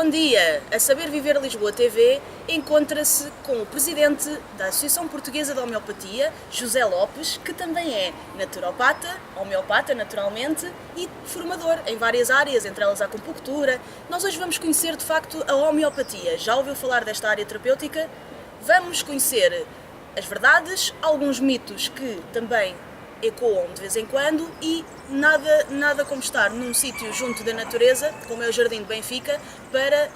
Bom dia! A Saber Viver Lisboa TV encontra-se com o presidente da Associação Portuguesa de Homeopatia, José Lopes, que também é naturopata, homeopata naturalmente, e formador em várias áreas, entre elas a acupuntura. Nós hoje vamos conhecer de facto a homeopatia. Já ouviu falar desta área terapêutica? Vamos conhecer as verdades, alguns mitos que também ecoam de vez em quando e nada como estar num sítio junto da natureza, como é o Jardim de Benfica, para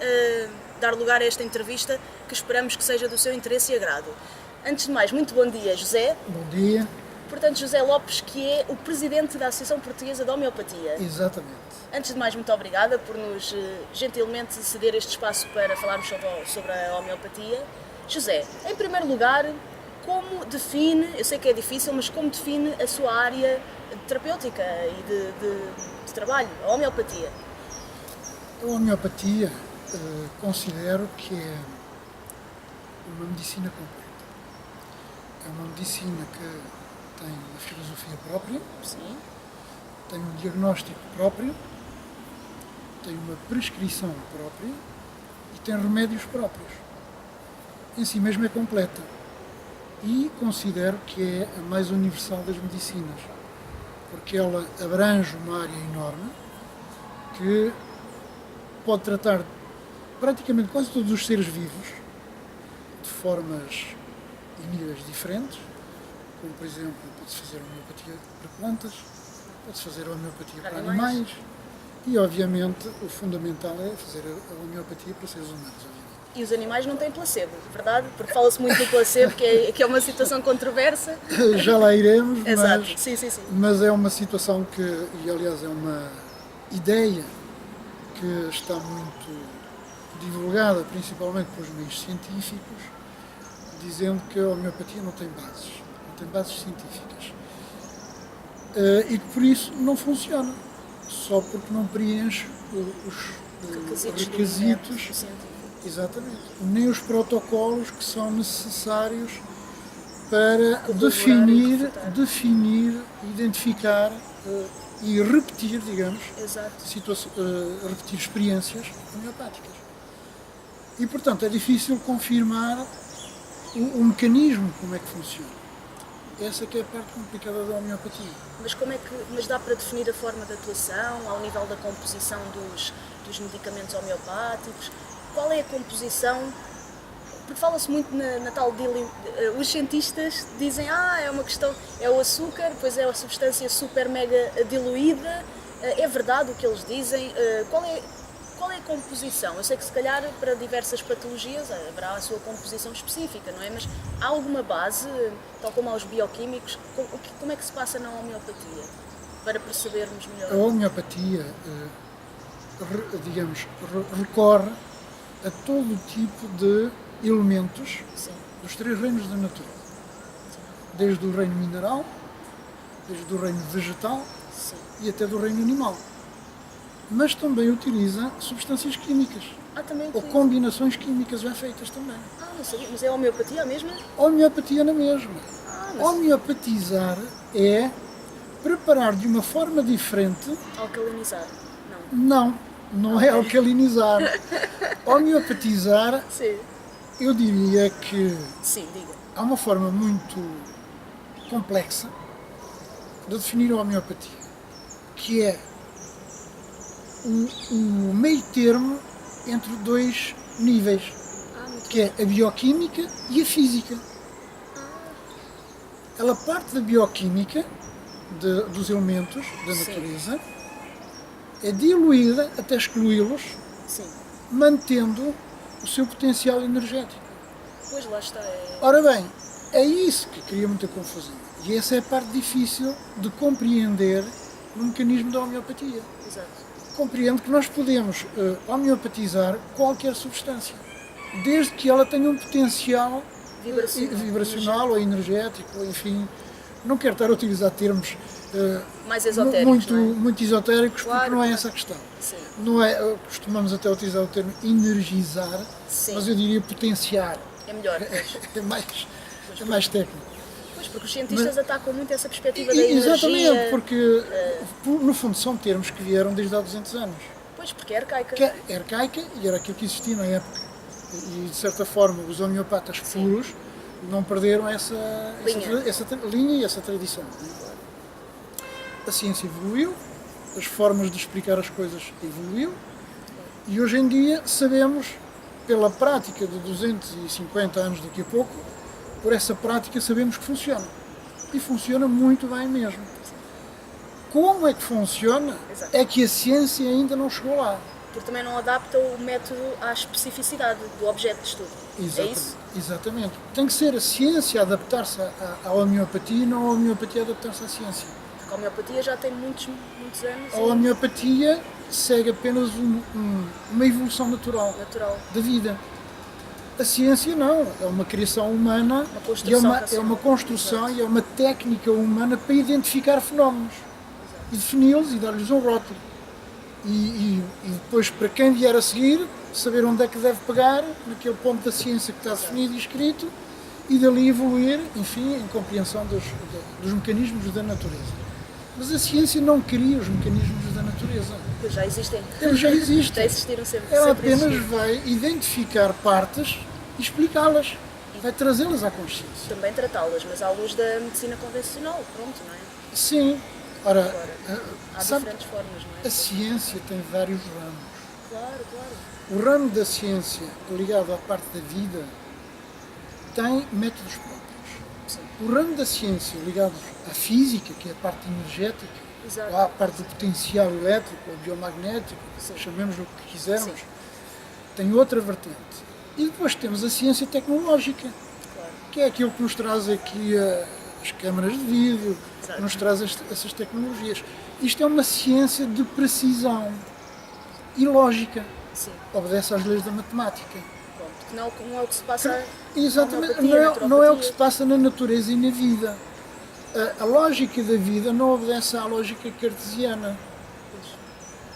dar lugar a esta entrevista que esperamos que seja do seu interesse e agrado. Antes de mais, muito bom dia, José. Bom dia. Portanto, José Lopes, que é o presidente da Associação Portuguesa de Homeopatia. Exatamente. Antes de mais, muito obrigada por nos gentilmente ceder este espaço para falarmos sobre a homeopatia. José, em primeiro lugar, como define, eu sei que é difícil, mas como define a sua área terapêutica e de trabalho, a homeopatia? A homeopatia considero que é uma medicina completa. É uma medicina que tem uma filosofia própria, Sim. tem um diagnóstico próprio, tem uma prescrição própria e tem remédios próprios. Em si mesmo é completa. E considero que é a mais universal das medicinas, porque ela abrange uma área enorme que pode tratar praticamente quase todos os seres vivos de formas e níveis diferentes, como por exemplo pode-se fazer homeopatia para plantas, pode-se fazer homeopatia para animais e obviamente o fundamental é fazer a homeopatia para seres humanos. Obviamente. E os animais não têm placebo, verdade? Porque fala-se muito do placebo, que é uma situação controversa. Já lá iremos, Exato. Sim. Mas é uma situação que, e aliás é uma ideia que está muito divulgada, principalmente pelos meios científicos, dizendo que a homeopatia não tem bases científicas. E que por isso não funciona, só porque não preenche os requisitos. Exatamente. Nem os protocolos que são necessários para definir, identificar e repetir, digamos, repetir experiências homeopáticas. E, portanto, é difícil confirmar o mecanismo, como é que funciona. Essa que é a parte complicada da homeopatia. Mas dá para definir a forma de atuação, ao nível da composição dos medicamentos homeopáticos? Qual é a composição? Porque fala-se muito na tal os cientistas dizem é uma questão, é o açúcar, depois é a substância super mega diluída. É verdade o que eles dizem? Qual é a composição? Eu sei que se calhar para diversas patologias haverá a sua composição específica, não é? Mas há alguma base, tal como aos bioquímicos, como é que se passa na homeopatia? Para percebermos melhor. A homeopatia, recorre a todo tipo de elementos dos três reinos da natureza. Desde o reino mineral, desde o reino vegetal e até do reino animal. Mas também utiliza substâncias químicas. Ou combinações químicas já feitas também. Não sabia, mas é a homeopatia a mesma? Homeopatia na mesma. Homeopatizar é preparar de uma forma diferente. Alcalinizar? Não é alcalinizar. Homeopatizar, eu diria que há uma forma muito complexa de definir a homeopatia, que é o meio termo entre dois níveis, que é a bioquímica e a física. Ela parte da bioquímica, dos elementos da natureza, é diluída até excluí-los, mantendo o seu potencial energético. Pois lá está. Ora bem, é isso que cria muita confusão. E essa é a parte difícil de compreender no mecanismo da homeopatia. Exato. Compreendo que nós podemos homeopatizar qualquer substância, desde que ela tenha um potencial vibracional ou energético, ou enfim, não quero estar a utilizar termos mais esotéricos, muito esotéricos, porque não é essa a questão. Não é, costumamos até utilizar o termo energizar, mas eu diria potenciar. É melhor. É mais técnico. Pois, porque os cientistas atacam muito essa perspectiva da energia. Exatamente, porque no fundo são termos que vieram desde há 200 anos. Pois, porque é arcaica. que é arcaica e era aquilo que existia na época. E de certa forma os homeopatas puros não perderam essa linha e essa tradição. A ciência evoluiu, as formas de explicar as coisas evoluiu e hoje em dia sabemos, pela prática de 250 anos daqui a pouco, por essa prática sabemos que funciona. E funciona muito bem mesmo. Como é que funciona? Exato. É que a ciência ainda não chegou lá. Porque também não adapta o método à especificidade do objeto de estudo. É isso? Exatamente. Tem que ser a ciência a adaptar-se à homeopatia e não a homeopatia a adaptar-se à ciência. Porque a homeopatia já tem muitos anos. A homeopatia segue apenas uma evolução natural da vida. A ciência não, é uma criação humana, é uma construção e é uma técnica humana para identificar fenómenos e defini-los e dar-lhes um rótulo. E depois, para quem vier a seguir, saber onde é que deve pegar, naquele ponto da ciência que está definido e escrito, e dali evoluir, enfim, em compreensão dos mecanismos da natureza. Mas a ciência não cria os mecanismos da natureza. Pois já existem. Eles já existem. Já existiram sempre. Ela sempre apenas existiram. vai identificar partes e explicá-las. Vai trazê-las à consciência. Também tratá-las, mas à luz da medicina convencional, pronto, não é? Sim. Ora, Agora, há sabe, diferentes formas, não é? a ciência tem vários ramos. Claro, claro. O ramo da ciência ligado à parte da vida tem métodos próprios. Sim. O ramo da ciência ligado à física, que é a parte energética, Exato. ou à parte do potencial elétrico ou biomagnético, chamemos o que quisermos, Sim. tem outra vertente. E depois temos a ciência tecnológica, Claro. que é aquilo que nos traz aqui as câmaras de vídeo, Exato. que nos traz essas tecnologias. Isto é uma ciência de precisão e lógica, Sim. obedece às leis da matemática. Pronto. Que não é o que se passa. Exatamente, na homeopatia, não é o que se passa na natureza e na vida. A lógica da vida não obedece à lógica cartesiana.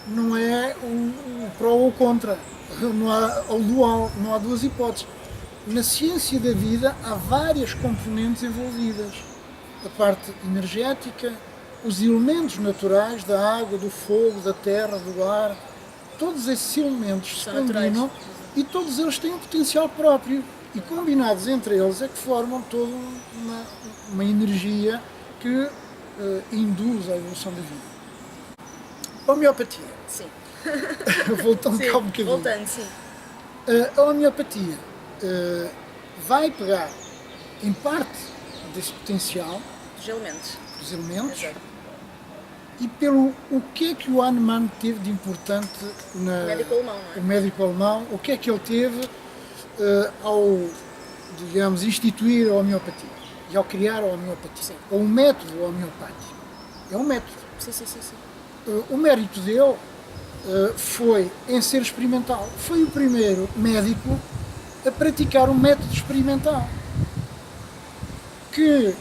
Não é o pró ou o contra, não há o dual, não há duas hipóteses. Na ciência da vida há várias componentes envolvidas. A parte energética, os elementos naturais da água, do fogo, da terra, do ar, todos esses elementos se combinam e todos eles têm um potencial próprio e combinados entre eles é que formam toda uma energia que induz à evolução da vida. Homeopatia. Sim. Voltando Sim. cá um bocadinho. Voltando, sim. A homeopatia vai pegar em parte desse potencial Dos elementos. dos elementos Exato. e pelo o que é que o Hahnemann teve de importante O médico alemão, não é? o médico alemão, o que é que ele teve ao, digamos, instituir a homeopatia e ao criar a homeopatia, Sim. ou o método homeopático. É um método. Sim, sim, sim, sim. O mérito dele foi em ser experimental. Foi o primeiro médico a praticar um método experimental. Que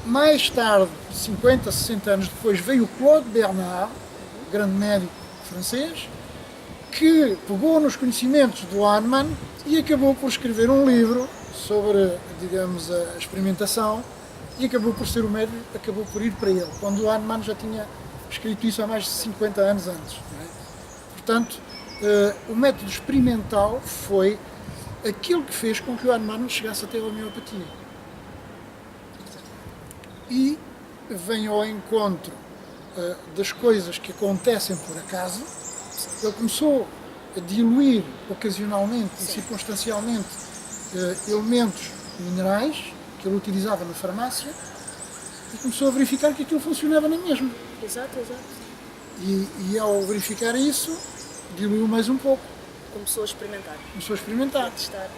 mais tarde, 50, 60 anos depois, veio o Claude Bernard, grande médico francês, que pegou nos conhecimentos do Hahnemann e acabou por escrever um livro sobre, digamos, a experimentação e acabou por ser o médico, acabou por ir para ele, quando o Hahnemann já tinha escrito isso há mais de 50 anos antes. Não é? Portanto, o método experimental foi aquilo que fez com que o Hahnemann chegasse até a homeopatia. E vem ao encontro das coisas que acontecem por acaso. Ele começou a diluir ocasionalmente e circunstancialmente elementos minerais que ele utilizava na farmácia e começou a verificar que aquilo funcionava na mesma. Exato, exato. E ao verificar isso, diluiu mais um pouco. Começou a experimentar. Começou a experimentar. A testar.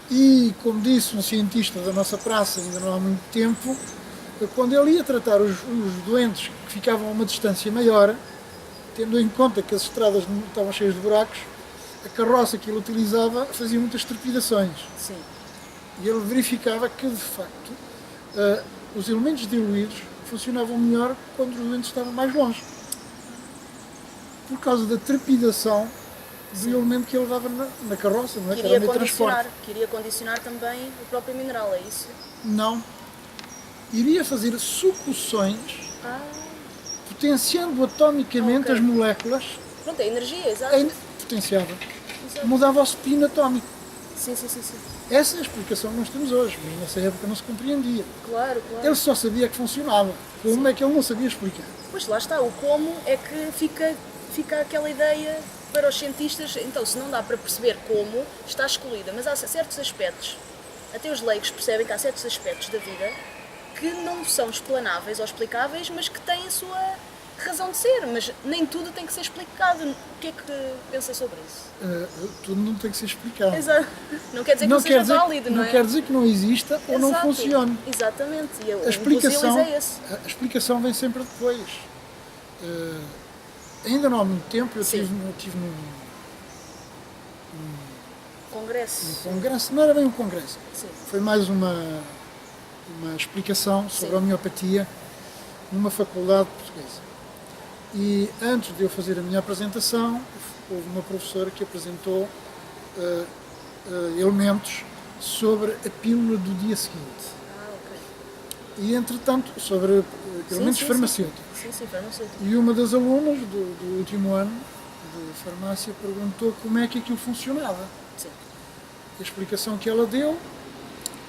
E, como disse um cientista da nossa praça, ainda não há muito tempo, quando ele ia tratar os doentes que ficavam a uma distância maior, tendo em conta que as estradas estavam cheias de buracos, a carroça que ele utilizava fazia muitas trepidações. Sim. E ele verificava que, de facto, os elementos diluídos funcionavam melhor quando os doentes estavam mais longe. Por causa da trepidação do elemento que ele levava na carroça, não é? Que Que era o iria meio de transporte. queria condicionar também o próprio mineral, é isso? Não. Iria fazer sucções, potenciando atomicamente Ok. as moléculas Pronto, é energia, exato. potenciava. Exato. Mudava o spin atómico. Sim, sim, sim, sim. Essa é a explicação que nós temos hoje, mas nessa época não se compreendia. Claro, claro. Ele só sabia que funcionava. Como é que ele não sabia explicar? Pois lá está, o como é que fica aquela ideia para os cientistas. Então, se não dá para perceber como, está excluída. Mas há certos aspectos, até os leigos percebem que há certos aspectos da vida que não são explanáveis ou explicáveis, mas que têm a sua razão de ser. Mas nem tudo tem que ser explicado. O que é que pensa sobre isso? Tudo não tem que ser explicado. Exato. Não quer dizer que não seja válido, não é? Não quer dizer que não exista ou não Exato. funcione. Exatamente. E A explicação, é esse. a explicação vem sempre depois. Ainda não há muito tempo eu Sim. tive num Congresso. congresso, não era bem um congresso, Sim. foi mais uma explicação sobre Sim. a homeopatia numa faculdade portuguesa. E antes de eu fazer a minha apresentação, houve uma professora que apresentou elementos sobre a pílula do dia seguinte. Ok. E, entretanto, sobre elementos sim, farmacêuticos. Sim, farmacêutico. E uma das alunas do último ano de farmácia perguntou como é que aquilo funcionava. Sim. A explicação que ela deu,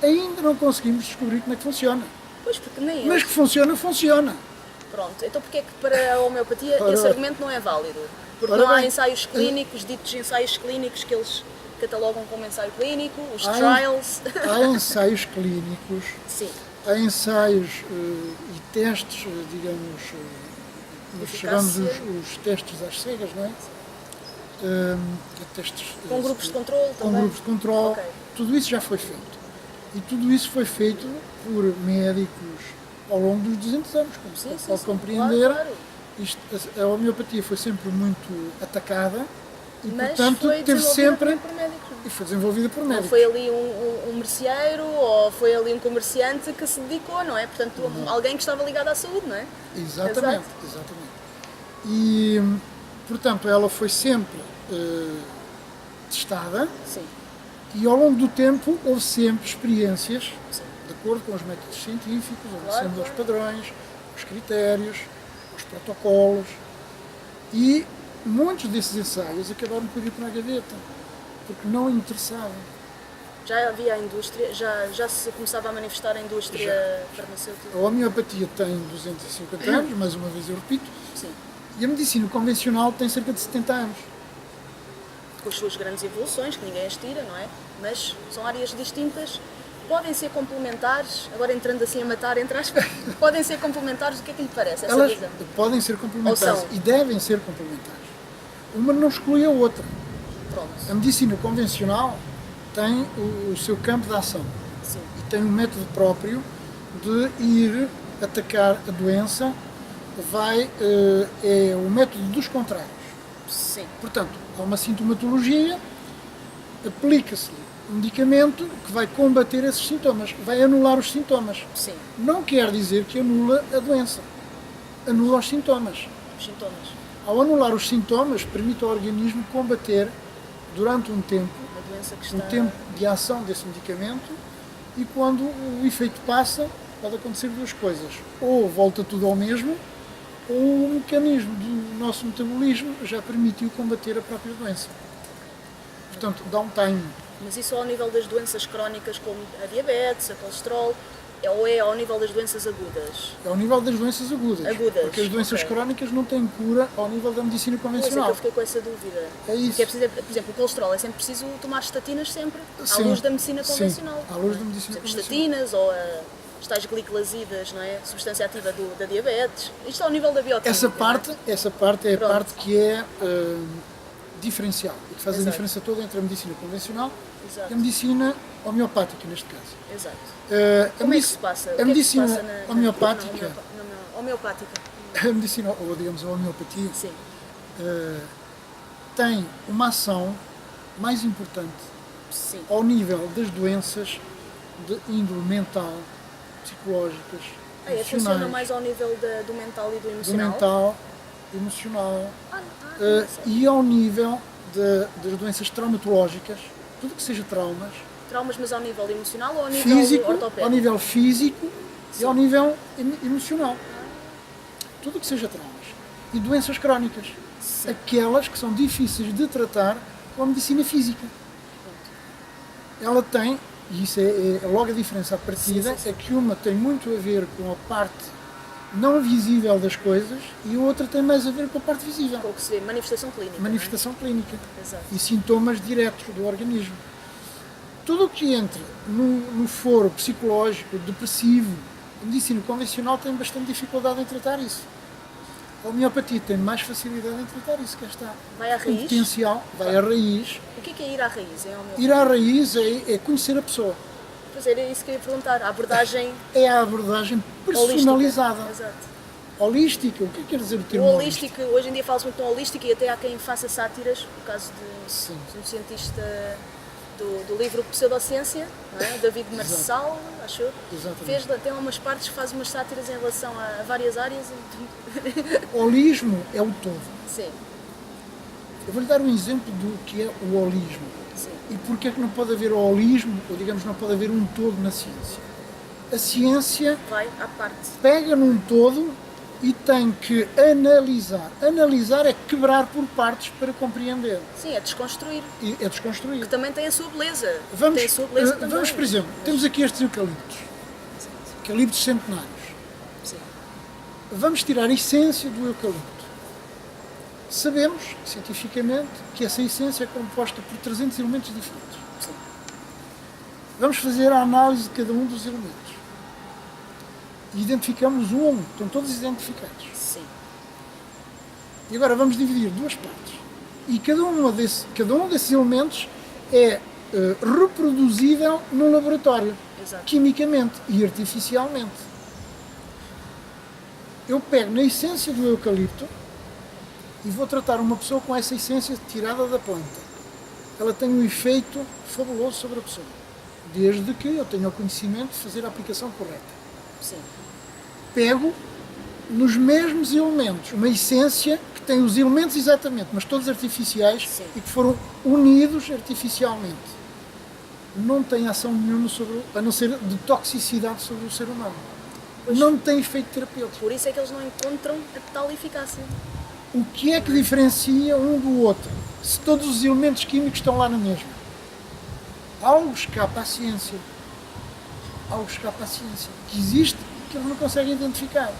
ainda não conseguimos descobrir como é que funciona. Pois, porque nem Mas eles. que funciona, funciona. Pronto, então porque é que para a homeopatia Ora esse bem. argumento não é válido? Porque Ora não há bem. ensaios clínicos, ditos ensaios clínicos que eles catalogam como ensaio clínico, os Há- trials. Há ensaios clínicos, Sim, há ensaios e testes, digamos, nós chamamos Eficácia. os testes às cegas, não é? Testes com grupos de controle com também. grupos de controle, Ok. tudo isso já foi feito. E tudo isso foi feito por médicos ao longo dos 200 anos, como Sim, se sim, pode sim, compreender. claro, claro. A homeopatia foi sempre muito atacada e, Mas portanto, foi teve desenvolvida sempre por médicos. e foi desenvolvida por Não médicos. foi ali um merceeiro ou foi ali um comerciante que se dedicou, não é? Portanto, alguém que estava ligado à saúde, não é? Exatamente, Exato. exatamente. E, portanto, ela foi sempre testada Sim, e, ao longo do tempo, houve sempre experiências, sim. de acordo com os métodos científicos, Claro, obedecendo aos claro. padrões, aos critérios, aos protocolos. E muitos desses ensaios acabaram por ir para a gaveta, porque não interessavam. Já havia a indústria, já se começava a manifestar a indústria farmacêutica. A homeopatia tem 250 anos, mais uma vez eu repito, Sim, e a medicina convencional tem cerca de 70 anos. com as suas grandes evoluções, que ninguém as tira, não é? Mas são áreas distintas, podem ser complementares, agora entrando assim a matar, entre aspas, podem ser complementares, o que é que lhe parece essa Elas visão? podem ser complementares Ou são? e devem ser complementares. Uma não exclui a outra. Pronto, A medicina convencional tem o seu campo de ação sim, e tem um método próprio de ir atacar a doença, é o método dos contrários. sim, Portanto, há uma sintomatologia, aplica-se um medicamento que vai combater esses sintomas, vai anular os sintomas. sim, Não quer dizer que anula a doença, anula os sintomas. os sintomas, Ao anular os sintomas, permite ao organismo combater durante um tempo, a doença que está... um tempo de ação desse medicamento, e quando o efeito passa, pode acontecer duas coisas. Ou volta tudo ao mesmo, ou o mecanismo do nosso metabolismo já permitiu combater a própria doença. Portanto, dá um time. Mas isso ao nível das doenças crónicas como a diabetes, a colesterol, ou é ao nível das doenças agudas? É ao nível das doenças agudas. Agudas, Porque as doenças ok. crónicas não têm cura ao nível da medicina Pois é que convencional. eu fiquei com essa dúvida. É isso. Que é preciso, por exemplo, o colesterol é sempre preciso tomar estatinas sempre, à Sim, luz da medicina sim, convencional. à luz da não é? medicina Por exemplo, convencional. estatinas ou as tais gliclasidas, não é? Substância ativa da diabetes. Isto ao nível da bioquímica. Essa parte é a Pronto. parte que é diferencial e que faz a Exato. diferença toda entre a medicina convencional Exato. e a medicina homeopática, neste caso. não é? Exato. A Como é que se passa? O que A é que se medicina passa na homeopática, na homeopática? a medicina, ou digamos a homeopatia, Sim, tem uma ação mais importante sim. ao nível das doenças de índole mental, psicológicas, Funciona emocionais, mais ao nível do mental e do do emocional? mental, emocional, Não sei. e ao nível das doenças traumatológicas, tudo que seja traumas, Traumas, mas ao nível emocional ou ao nível físico, ortopédico? ao nível físico e ao nível emocional. Tudo que seja traumas. E doenças crónicas. Sim. aquelas que são difíceis de tratar com a medicina física. Ela tem, e isso é logo a diferença à partida, Sim. é que uma tem muito a ver com a parte não visível das coisas e a outra tem mais a ver com a parte visível. Com o que se vê, manifestação clínica. Manifestação clínica Não é? Exato. e sintomas diretos do organismo. Tudo o que entra no foro psicológico, depressivo, a medicina convencional tem bastante dificuldade em tratar isso. A homeopatia tem mais facilidade em tratar isso, que está. Vai à O raiz? potencial vai à raiz. O que é ir à raiz? É homeopatia? Ir à raiz é conhecer a pessoa. Pois era isso que eu ia perguntar. A abordagem É a abordagem personalizada. holística. Exato. Holística, o que quer dizer o O termo holístico, hoje em dia fala-se muito no holístico e até há quem faça sátiras, no caso Sim. de um cientista do livro Pseudociência, não é? David Marçal, acho eu. Exatamente. Tem lá umas partes que faz umas sátiras em relação a várias áreas. Holismo é o todo. Sim, Eu vou-lhe dar um exemplo do que é o holismo. sim, E porquê é que não pode haver holismo, ou digamos, não pode haver um todo na ciência? A ciência vai à parte. pega num todo e tem que analisar. Analisar é quebrar por partes para compreender. Sim, é desconstruir. E é desconstruir. Que também tem a sua beleza. Vamos, Tem a sua beleza também. vamos, por exemplo, temos aqui estes eucaliptos. Eucaliptos centenários. Sim, Vamos tirar a essência do eucalipto. Sabemos, cientificamente, que essa essência é composta por 300 elementos diferentes. sim. Vamos fazer a análise de cada um dos elementos. E identificamos um a um. Estão todos identificados. Sim. E agora vamos dividir duas partes. E cada um desses elementos é reproduzível no laboratório, Exato. quimicamente e artificialmente. Eu pego na essência do eucalipto e vou tratar uma pessoa com essa essência tirada da planta. Ela tem um efeito fabuloso sobre a pessoa, desde que eu tenha o conhecimento de fazer a aplicação correta. Sim. Pego nos mesmos elementos, uma essência que tem os elementos exatamente, mas todos artificiais. Sim. E que foram unidos artificialmente. Não tem ação nenhuma a não ser de toxicidade sobre o ser humano. Pois. Não tem efeito terapêutico. Por isso é que eles não encontram a tal eficácia. O que é que diferencia um do outro? Se todos os elementos químicos estão lá na mesma. Algo escapa à ciência. Algo escapa à ciência. Que existe que eles não conseguem identificar.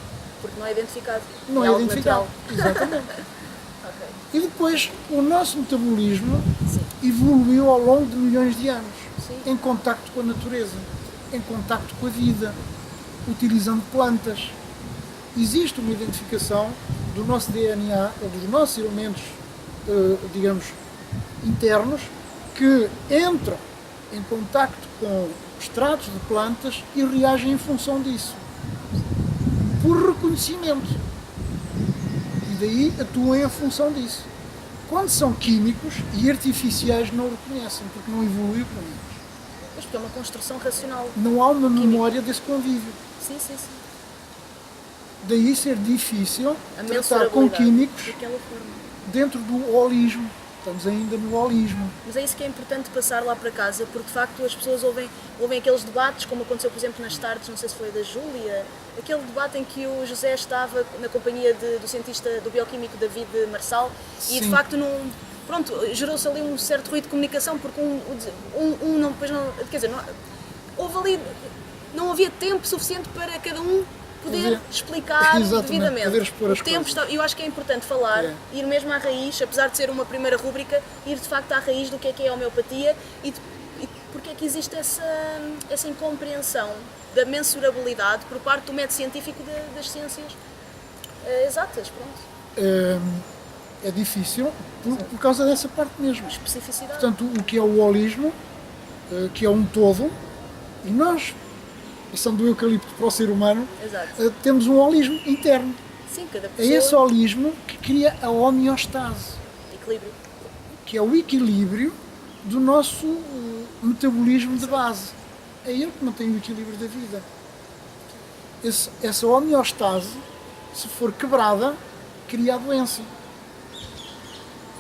Porque não é identificado. Não é algo identificado. natural. Exatamente. Ok. E depois, o nosso metabolismo Sim. evoluiu ao longo de milhões de anos, Sim. em contacto com a natureza, em contacto com a vida, utilizando plantas. Existe uma identificação do nosso DNA, ou dos nossos elementos, digamos, internos, que entram em contacto com extratos de plantas e reagem em função disso, por reconhecimento. E daí atuam em função disso. Quando são químicos e artificiais, não o reconhecem, porque não evoluiu para eles. Mas porque é uma construção racional. Não há uma memória desse convívio. Sim, sim, sim. Daí ser difícil A tratar com mensurabilidade químicos daquela forma. dentro do holismo. Estamos ainda no holismo. Mas é isso que é importante passar lá para casa, porque de facto as pessoas ouvem aqueles debates, como aconteceu, por exemplo, nas tardes, não sei se foi da Júlia, aquele debate em que o José estava na companhia do cientista, do bioquímico David Marçal, e de Sim. facto pronto, gerou-se ali um certo ruído de comunicação, porque não, depois não, quer dizer, houve ali, não havia tempo suficiente para cada um poder explicar Exatamente, devidamente. poder expor as O tempo coisas. eu acho que é importante falar, É. ir mesmo à raiz, apesar de ser uma primeira rúbrica, ir de facto à raiz do que é a homeopatia e porque é que existe essa incompreensão da mensurabilidade por parte do método científico das ciências exatas, pronto. É difícil por causa dessa parte mesmo. Especificidade. Portanto, o que é o holismo, que é um todo, e nós, passando do eucalipto para o ser humano, Exato. temos um holismo interno. Sim, cada É pessoa. esse holismo que cria a homeostase, Equilíbrio. que é o equilíbrio do nosso metabolismo de base. É ele que mantém o equilíbrio da vida. Essa homeostase, se for quebrada, cria a doença.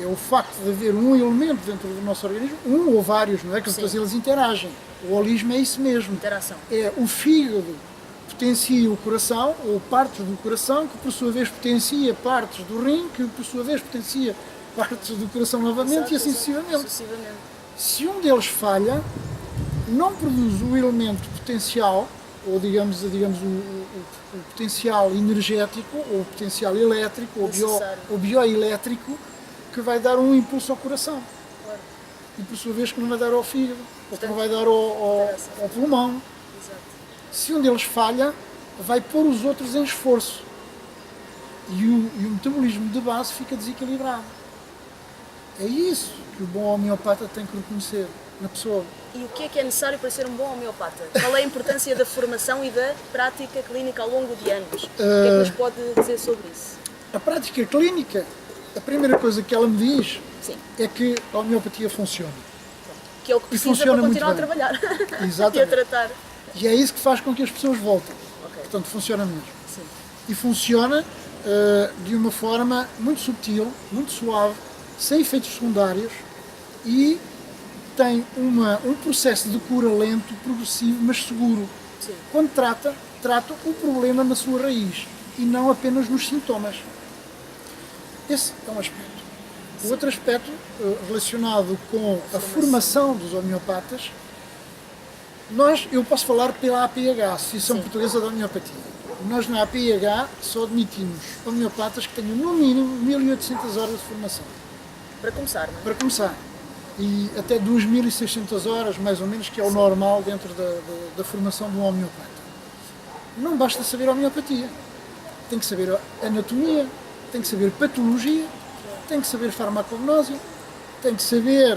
É o facto de haver um elemento dentro do nosso organismo, um ou vários, não é? Que Sim. todos eles interagem. O holismo é isso mesmo. Interação. É o fígado potencia o coração, ou partes do coração, que por sua vez potencia partes do rim, que por sua vez potencia partes do coração novamente, Exato, e assim exato. sucessivamente. Se um deles falha, não produz o elemento potencial, ou digamos o potencial energético, ou o potencial elétrico, ou bioelétrico, que vai dar um impulso ao coração. Claro. E por sua vez que não vai dar ao fígado, ou que não vai dar ao pulmão. Exato. Se um deles falha, vai pôr os outros em esforço. E o metabolismo de base fica desequilibrado. É isso que o bom homeopata tem que reconhecer na pessoa. E o que é necessário para ser um bom homeopata? Qual é a importância da formação e da prática clínica ao longo de anos? O que é que nos pode dizer sobre isso? A prática clínica, a primeira coisa que ela me diz Sim. é que a homeopatia funciona. Que é o que precisa para continuar a trabalhar Exatamente. e a tratar. E é isso que faz com que as pessoas voltem. Okay. Portanto, funciona mesmo. Sim. E funciona de uma forma muito subtil, muito suave, sem efeitos secundários e tem um processo de cura lento, progressivo, mas seguro. Sim. Quando trata o problema na sua raiz e não apenas nos sintomas. Esse é um aspecto. O outro aspecto relacionado com a formação dos homeopatas, eu posso falar pela APH, Associação Portuguesa da Homeopatia. Nós na APH só admitimos homeopatas que tenham no mínimo 1800 horas de formação. Para começar, não é? Para começar. E até 2600 horas, mais ou menos, que é o normal dentro da formação de um homeopata. Não basta saber homeopatia. Tem que saber anatomia, tem que saber patologia, tem que saber farmacognose, tem que saber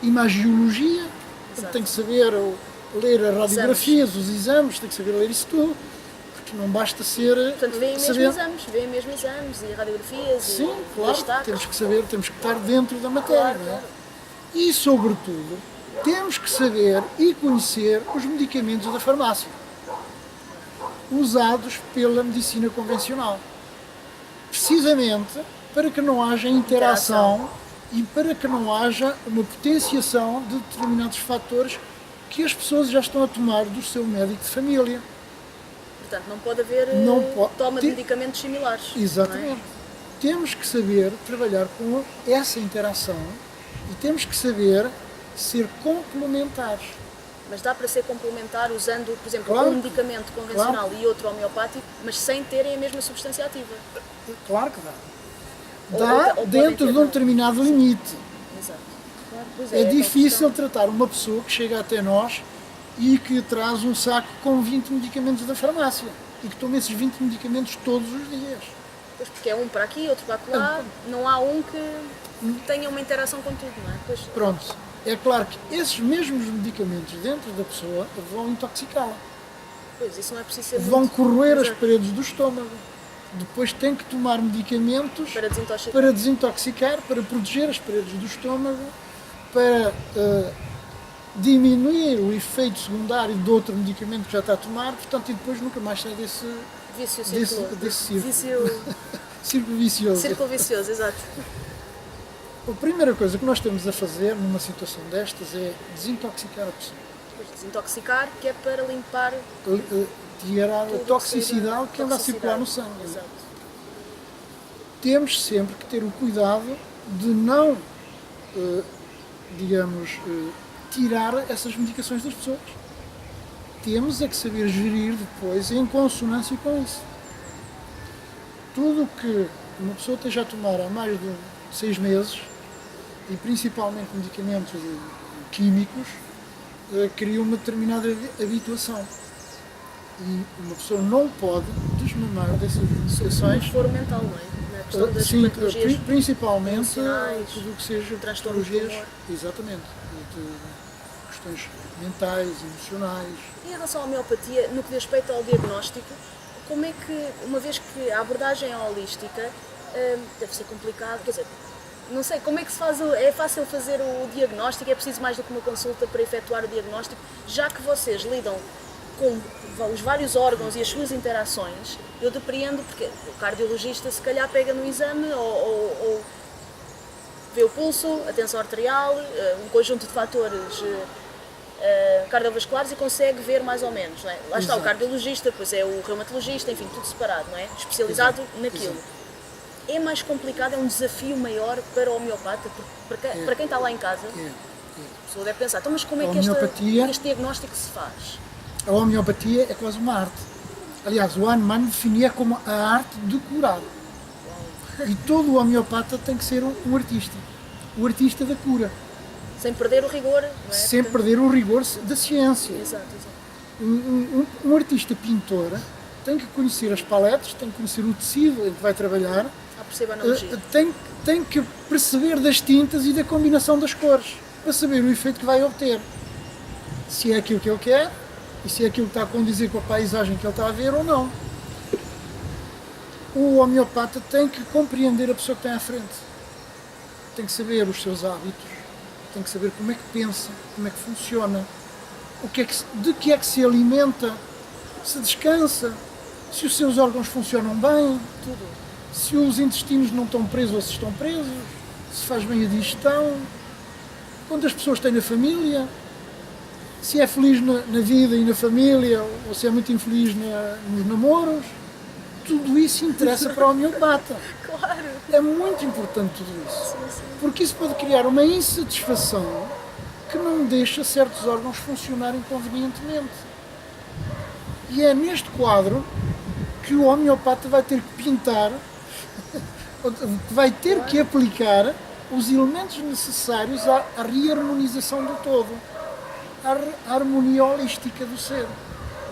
imagiologia, tem que saber ler as radiografias, os exames, tem que saber ler isso tudo. Não basta ser. Portanto, vêem mesmo exames e radiografias. Sim, e claro, temos que saber, temos que estar dentro da matéria, não é? Claro. E, sobretudo, temos que saber e conhecer os medicamentos da farmácia, usados pela medicina convencional. Precisamente para que não haja interação e para que não haja uma potenciação de determinados fatores que as pessoas já estão a tomar do seu médico de família. Portanto, não pode haver toma de medicamentos similares. Exatamente. Não é? Temos que saber trabalhar com essa interação e temos que saber ser complementares. Mas dá para ser complementar usando, por exemplo, Claro. um medicamento convencional e outro homeopático, mas sem terem a mesma substância ativa. Claro que dá. Ou Dá podem dentro ter, de um determinado limite. Exato. Claro, pois É então difícil questão. tratar uma pessoa que chega até nós e que traz um saco com 20 medicamentos da farmácia e que toma esses 20 medicamentos todos os dias. Pois, porque é um para aqui, outro para lá, não há um que tenha uma interação com tudo, não é? Pois. Pronto, é claro que esses mesmos medicamentos dentro da pessoa vão intoxicá-la, Pois, isso não é preciso ser vão muito. corroer as Exato. paredes do estômago. Depois tem que tomar medicamentos Para desintoxicar. para desintoxicar, para proteger as paredes do estômago, para diminuir o efeito secundário de outro medicamento que já está a tomar, portanto, e depois nunca mais sai desse Vício desse círculo. círculo vicioso. Círculo vicioso, exato. A primeira coisa que nós temos a fazer numa situação destas é desintoxicar a pessoa. Pois, desintoxicar, que é para limpar Tirar a tudo toxicidade que que anda a circular no sangue. Exato. Temos sempre que ter o cuidado de não, tirar essas medicações das pessoas. Temos é que saber gerir depois em consonância com isso. Tudo o que uma pessoa esteja a tomar há mais de 6 meses, e principalmente medicamentos químicos, cria uma determinada habituação. E uma pessoa não pode desmamar dessas medicações. Foro mental, não é? Na questão das Sim, patologias principalmente emocionais, tudo o que seja transtorno de patologias, humor. exatamente, de questões mentais, emocionais. Em relação à homeopatia, no que diz respeito ao diagnóstico, como é que, uma vez que a abordagem é holística, deve ser complicado, quer dizer, não sei, como é que se faz, é fácil fazer o diagnóstico, é preciso mais do que uma consulta para efetuar o diagnóstico, já que vocês lidam com os vários órgãos e as suas interações, eu depreendo, porque o cardiologista se calhar pega no exame ou vê o pulso, a tensão arterial, um conjunto de fatores cardiovasculares e consegue ver mais ou menos, não é? Lá está o Exato. cardiologista, depois é o reumatologista, enfim, tudo separado, não é? Especializado naquilo. É mais complicado, é um desafio maior para o homeopata, porque para quem está lá em casa, a pessoa deve pensar, então, mas como é que este diagnóstico se faz? A homeopatia é quase uma arte. Aliás, o Hahnemann definia como a arte de curar. E todo homeopata tem que ser um artista. O artista da cura. Sem perder o rigor, não é? Sem perder o rigor da ciência. Exato. Um artista pintor tem que conhecer as paletes, tem que conhecer o tecido em que vai trabalhar, Perceba a analogia. tem que perceber das tintas e da combinação das cores, para saber o efeito que vai obter. Se é aquilo que ele quer, e se é aquilo que está a condizer com a paisagem que ele está a ver ou não. O homeopata tem que compreender a pessoa que tem à frente. Tem que saber os seus hábitos, tem que saber como é que pensa, como é que funciona, de que é que se alimenta, se descansa, se os seus órgãos funcionam bem, se os intestinos não estão presos ou se estão presos, se faz bem a digestão, quantas pessoas tem na família, se é feliz na vida e na família ou se é muito infeliz nos namoros. Tudo isso interessa para o homeopata. Claro. É muito importante tudo isso. Porque isso pode criar uma insatisfação que não deixa certos órgãos funcionarem convenientemente. E é neste quadro que o homeopata vai ter que pintar, vai ter que aplicar os elementos necessários à reharmonização do todo, à harmonia holística do ser.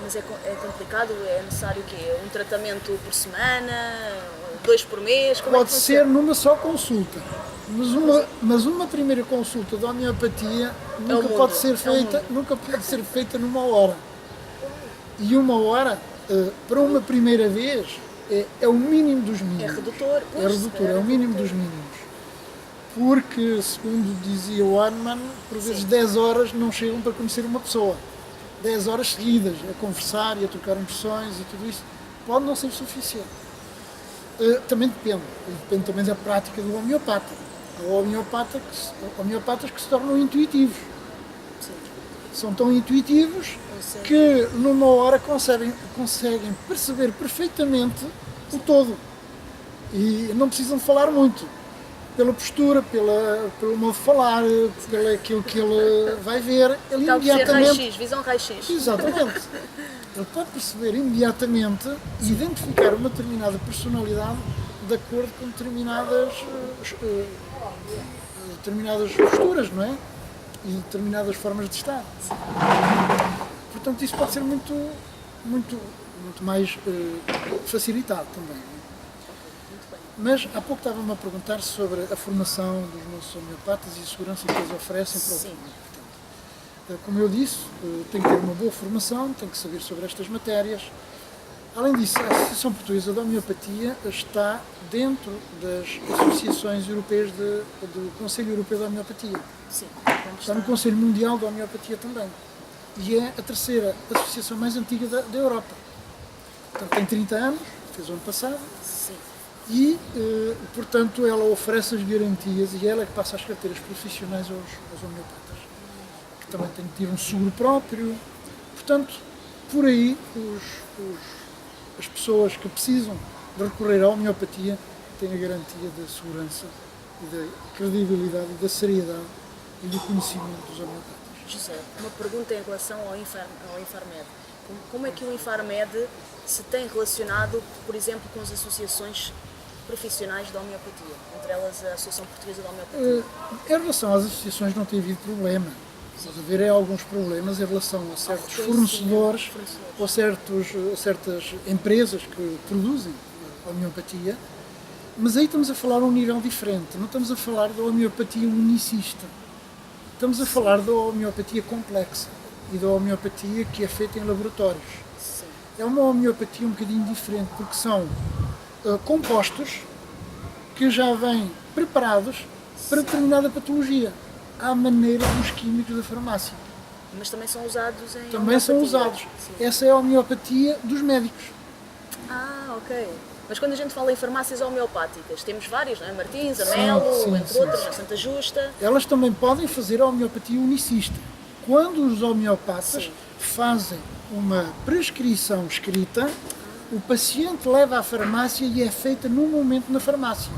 Mas é complicado, é necessário o quê? Um tratamento por semana, 2 por mês? Pode ser numa só consulta, mas uma primeira consulta de homeopatia nunca pode ser feita numa hora. E uma hora, para uma primeira vez, é o mínimo dos mínimos. É redutor. É o mínimo dos mínimos. Porque, segundo dizia o Hahnemann, por vezes 10 horas não chegam para conhecer uma pessoa. 10 horas seguidas, a conversar e a trocar impressões e tudo isso, pode não ser suficiente. Também depende também da prática do homeopata. Há homeopatas que se tornam intuitivos. Sim. São tão intuitivos que numa hora conseguem perceber perfeitamente o todo. E não precisam de falar muito. Pela postura, pelo modo de falar, pelo aquilo que ele vai ver, ele imediatamente... visão raio-x. Exatamente. Ele pode perceber imediatamente e identificar uma determinada personalidade de acordo com determinadas posturas, não é? E determinadas formas de estar. Portanto, isso pode ser muito mais facilitado também. Mas há pouco estava-me a perguntar sobre a formação dos nossos homeopatas e a segurança que eles oferecem para o público. Portanto, como eu disse, tem que ter uma boa formação, tem que saber sobre estas matérias. Além disso, a Associação Portuguesa de Homeopatia está dentro das associações europeias do Conselho Europeu de Homeopatia. Sim. Está no Conselho Mundial de Homeopatia também. E é a terceira associação mais antiga da Europa. Portanto, tem 30 anos, fez o ano passado. Sim. E, portanto, ela oferece as garantias e ela é que passa as carteiras profissionais aos homeopatas, que também têm que ter um seguro próprio. Portanto, por aí, as pessoas que precisam de recorrer à homeopatia têm a garantia da segurança e da credibilidade e da seriedade e do conhecimento dos homeopatas. José, uma pergunta em relação ao Infarmed. Como é que o Infarmed se tem relacionado, por exemplo, com as associações profissionais da homeopatia, entre elas a Associação Portuguesa da Homeopatia? Em relação às associações não tem havido problema. Pode haver alguns problemas em relação a certos fornecedores ou certas empresas que produzem homeopatia, mas aí estamos a falar a um nível diferente. Não estamos a falar da homeopatia unicista. Estamos a falar da homeopatia complexa e da homeopatia que é feita em laboratórios. Sim. É uma homeopatia um bocadinho diferente, porque são compostos que já vêm preparados para determinada patologia, à maneira dos químicos da farmácia. Mas também são usados em Também são usados. Sim. Essa é a homeopatia dos médicos. Ah, ok. Mas quando a gente fala em farmácias homeopáticas, temos várias, não é? Martins, Amelo, entre outras, a Santa Justa. Elas também podem fazer a homeopatia unicista, quando os homeopatas Sim. fazem uma prescrição escrita, o paciente leva à farmácia e é feita no momento na farmácia.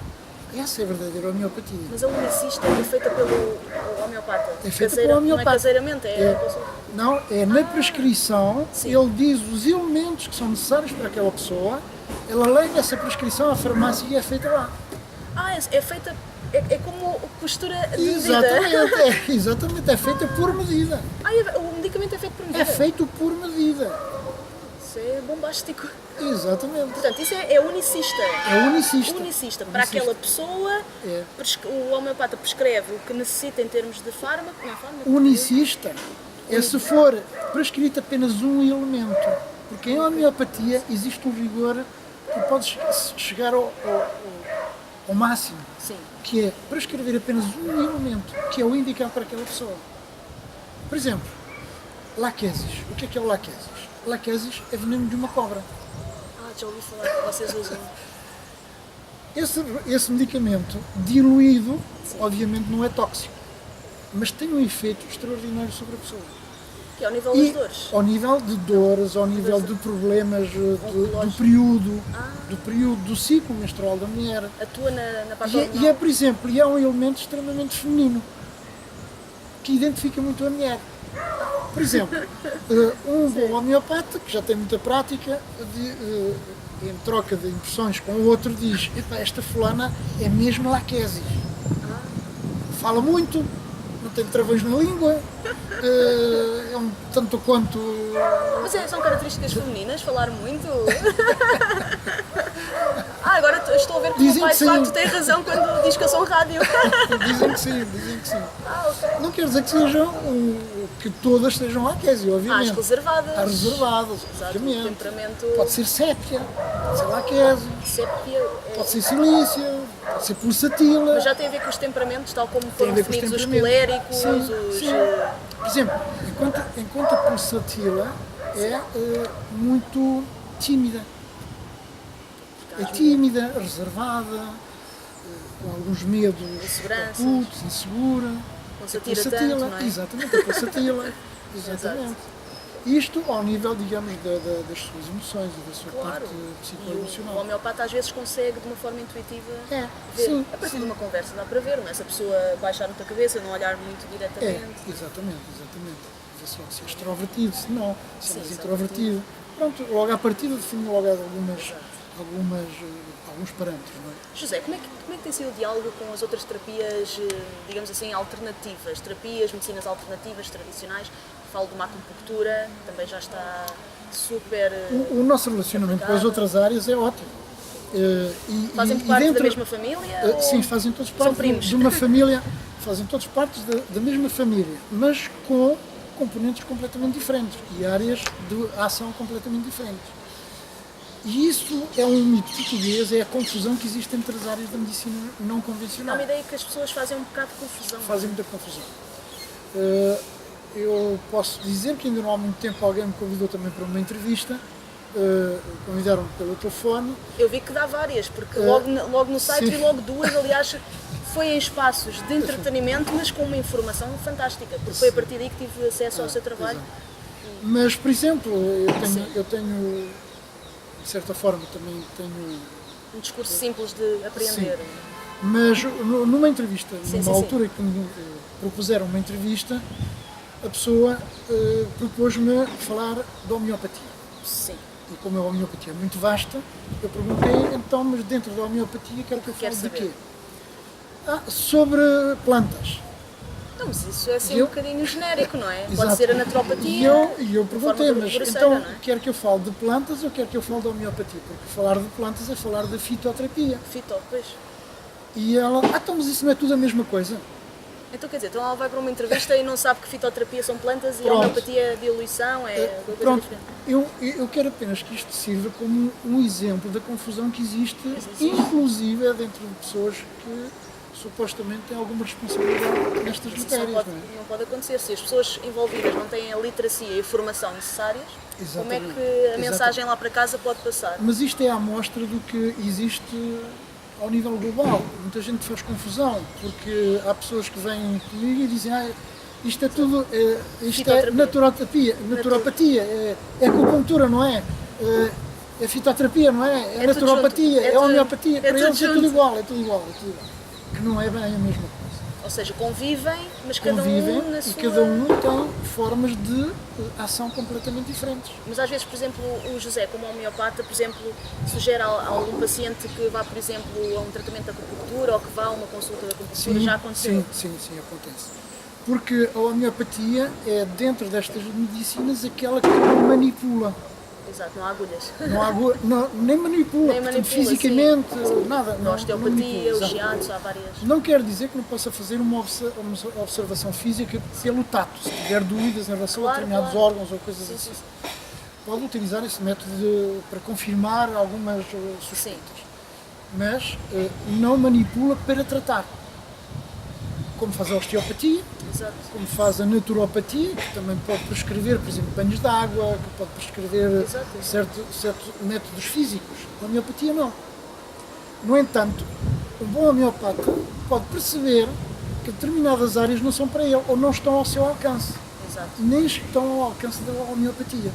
Essa é a verdadeira homeopatia. Mas a unicista é feita pelo homeopata? É feita pelo homeopata. Não é caseiramente, Não, é na prescrição, Sim. ele diz os elementos que são necessários para aquela pessoa, ela leva essa prescrição à farmácia e é feita lá. É feita... É como costura de medida. Exatamente, é feita por medida. O medicamento é feito por medida? É feito por medida. Isso é bombástico. Exatamente. Portanto, isso é unicista. É unicista. Unicista. Para aquela pessoa, É. o homeopata prescreve o que necessita em termos de fármaco. Não é fármaco? Unicista é se for prescrito apenas um elemento. Porque em homeopatia existe um rigor que pode chegar ao máximo, Sim. que é prescrever apenas um elemento, que é o indicado para aquela pessoa. Por exemplo, laquesis. O que é o laquesis? Laquesis é veneno de uma cobra. Já ouvi falar que vocês usam. Esse medicamento diluído, Sim. obviamente não é tóxico, mas tem um efeito extraordinário sobre a pessoa. Que é ao nível das dores. Ao nível de dores, ao nível de problemas do período do ciclo menstrual da mulher. Atua na parte E é, por exemplo, é um elemento extremamente feminino, que identifica muito a mulher. Por exemplo, um bom homeopata, que já tem muita prática, em troca de impressões com o outro, diz: "Epá, esta fulana é mesmo laquesis. Fala muito, não tem travões na língua, é um tanto quanto..." Mas são características femininas, falar muito? Agora estou a ver que o meu pai de facto tem razão quando diz que eu sou um rádio. Dizem que sim, dizem que sim. Ok. Não quer dizer que sejam, que todas sejam laquesis, obviamente. As reservadas. Há reservadas, Exato, o obviamente. temperamento... Pode ser sépia, pode ser laquese, Sépia, pode ser silícia, pode ser pulsatila. mas já tem a ver com os temperamentos, tal como Tem a foram ver com os definidos os temperamentos. coléricos, Sim. Por exemplo, enquanto a pulsatila é muito tímida. É tímida, reservada, com alguns medos Inseguranças. ocultos, insegura. Não se atira tanto, não é? Exatamente, a pulsatila. Exatamente. Isto ao nível, digamos, das suas emoções e da sua Claro. parte E psicoemocional. o homeopata às vezes consegue, de uma forma intuitiva, É, ver. sim, A partir sim. de uma conversa dá para ver, não é? Se a pessoa baixar muito a cabeça, não olhar muito É, diretamente. exatamente. Ver só se é extrovertido, se não, se é Sim, mais se é introvertido. Pronto, logo à partida define logo alguns parâmetros, não é? José, como é que tem sido o diálogo com as outras terapias, digamos assim, alternativas? Terapias, medicinas alternativas, tradicionais? Falo de uma acupuntura, também já está super... O nosso relacionamento com as outras áreas é ótimo. Fazem parte da mesma família? Ou... Sim, fazem todos São parte primos? de uma família, fazem todos parte da mesma família, mas com componentes completamente diferentes e áreas de ação completamente diferentes. E isso é um mito português, é a confusão que existe entre as áreas da medicina não convencional. Dá-me a ideia que as pessoas fazem um bocado de confusão. Fazem muita confusão. Eu posso dizer que ainda não há muito tempo alguém me convidou também para uma entrevista, convidaram-me pelo telefone. Eu vi que dá várias, porque logo no site sim. vi logo duas, aliás, foi em espaços de entretenimento, mas com uma informação fantástica, porque foi a partir daí que tive acesso ao seu trabalho. Mas, por exemplo, eu tenho, de certa forma, também tenho... Um discurso simples de apreender. Sim. Mas numa entrevista, Sim, numa altura que me propuseram uma entrevista, a pessoa propôs-me falar de homeopatia. Sim. E como a homeopatia é muito vasta, eu perguntei, então, mas dentro da homeopatia quero que eu fale de quê? Sobre plantas. Não, mas isso é assim Eu- um bocadinho genérico, não é? Pode Exato. ser a naturopatia. E eu de forma perguntei, mas grosseira, então não é? quer que eu fale de plantas ou quer que eu fale de homeopatia? Porque falar de plantas é falar de fitoterapia. Fito, pois. E ela, então, mas isso não é tudo a mesma coisa? Então quer dizer, então ela vai para uma entrevista e não sabe que fitoterapia são plantas e a Pronto. homeopatia é diluição, é outra coisa Pronto, diferente. eu quero apenas que isto sirva como um exemplo da confusão que existe, existe. inclusive dentro de pessoas que supostamente têm alguma responsabilidade nestas Isso matérias. não pode acontecer. Se as pessoas envolvidas não têm a literacia e a formação necessárias, como é Exatamente. que a mensagem lá para casa pode passar? Mas isto é a amostra do que existe ao nível global. Muita gente faz confusão, porque há pessoas que vêm comigo e dizem Isto é tudo, isto é Fitoterapia. naturopatia, é acupuntura, não é? É fitoterapia, não é? É É tudo naturopatia, junto. É é tudo- homeopatia. é Para tudo eles é tudo junto. igual, é tudo igual, é tudo igual. Que não é bem a mesma coisa. Ou seja, convivem, mas cada Convivem um na e sua... cada um tem formas de ação completamente diferentes. Mas às vezes, por exemplo, o José, como homeopata, por exemplo, sugere a algum paciente que vá, por exemplo, a um tratamento de acupuntura ou que vá a uma consulta de acupuntura, já aconteceu? sim, acontece. Porque a homeopatia é, dentro destas medicinas, aquela que não manipula. Exato, não há agulhas. Nem manipula, Nem portanto, manipula, fisicamente, nada. A osteopatia, manipula, os exato. shiatsu, há várias... Não quer dizer que não possa fazer uma observação física pelo tato, se tiver dúvidas em relação a determinados órgãos ou coisas Sim, assim. sim. Pode utilizar esse método para confirmar algumas suspeitas, mas não manipula para tratar. Como faz a osteopatia, Exato. como faz a naturopatia, que também pode prescrever, por exemplo, banhos de água, que pode prescrever Exato. certos métodos físicos. A homeopatia não. No entanto, um bom homeopata pode perceber que determinadas áreas não são para ele ou não estão ao seu alcance, Exato. nem estão ao alcance da homeopatia.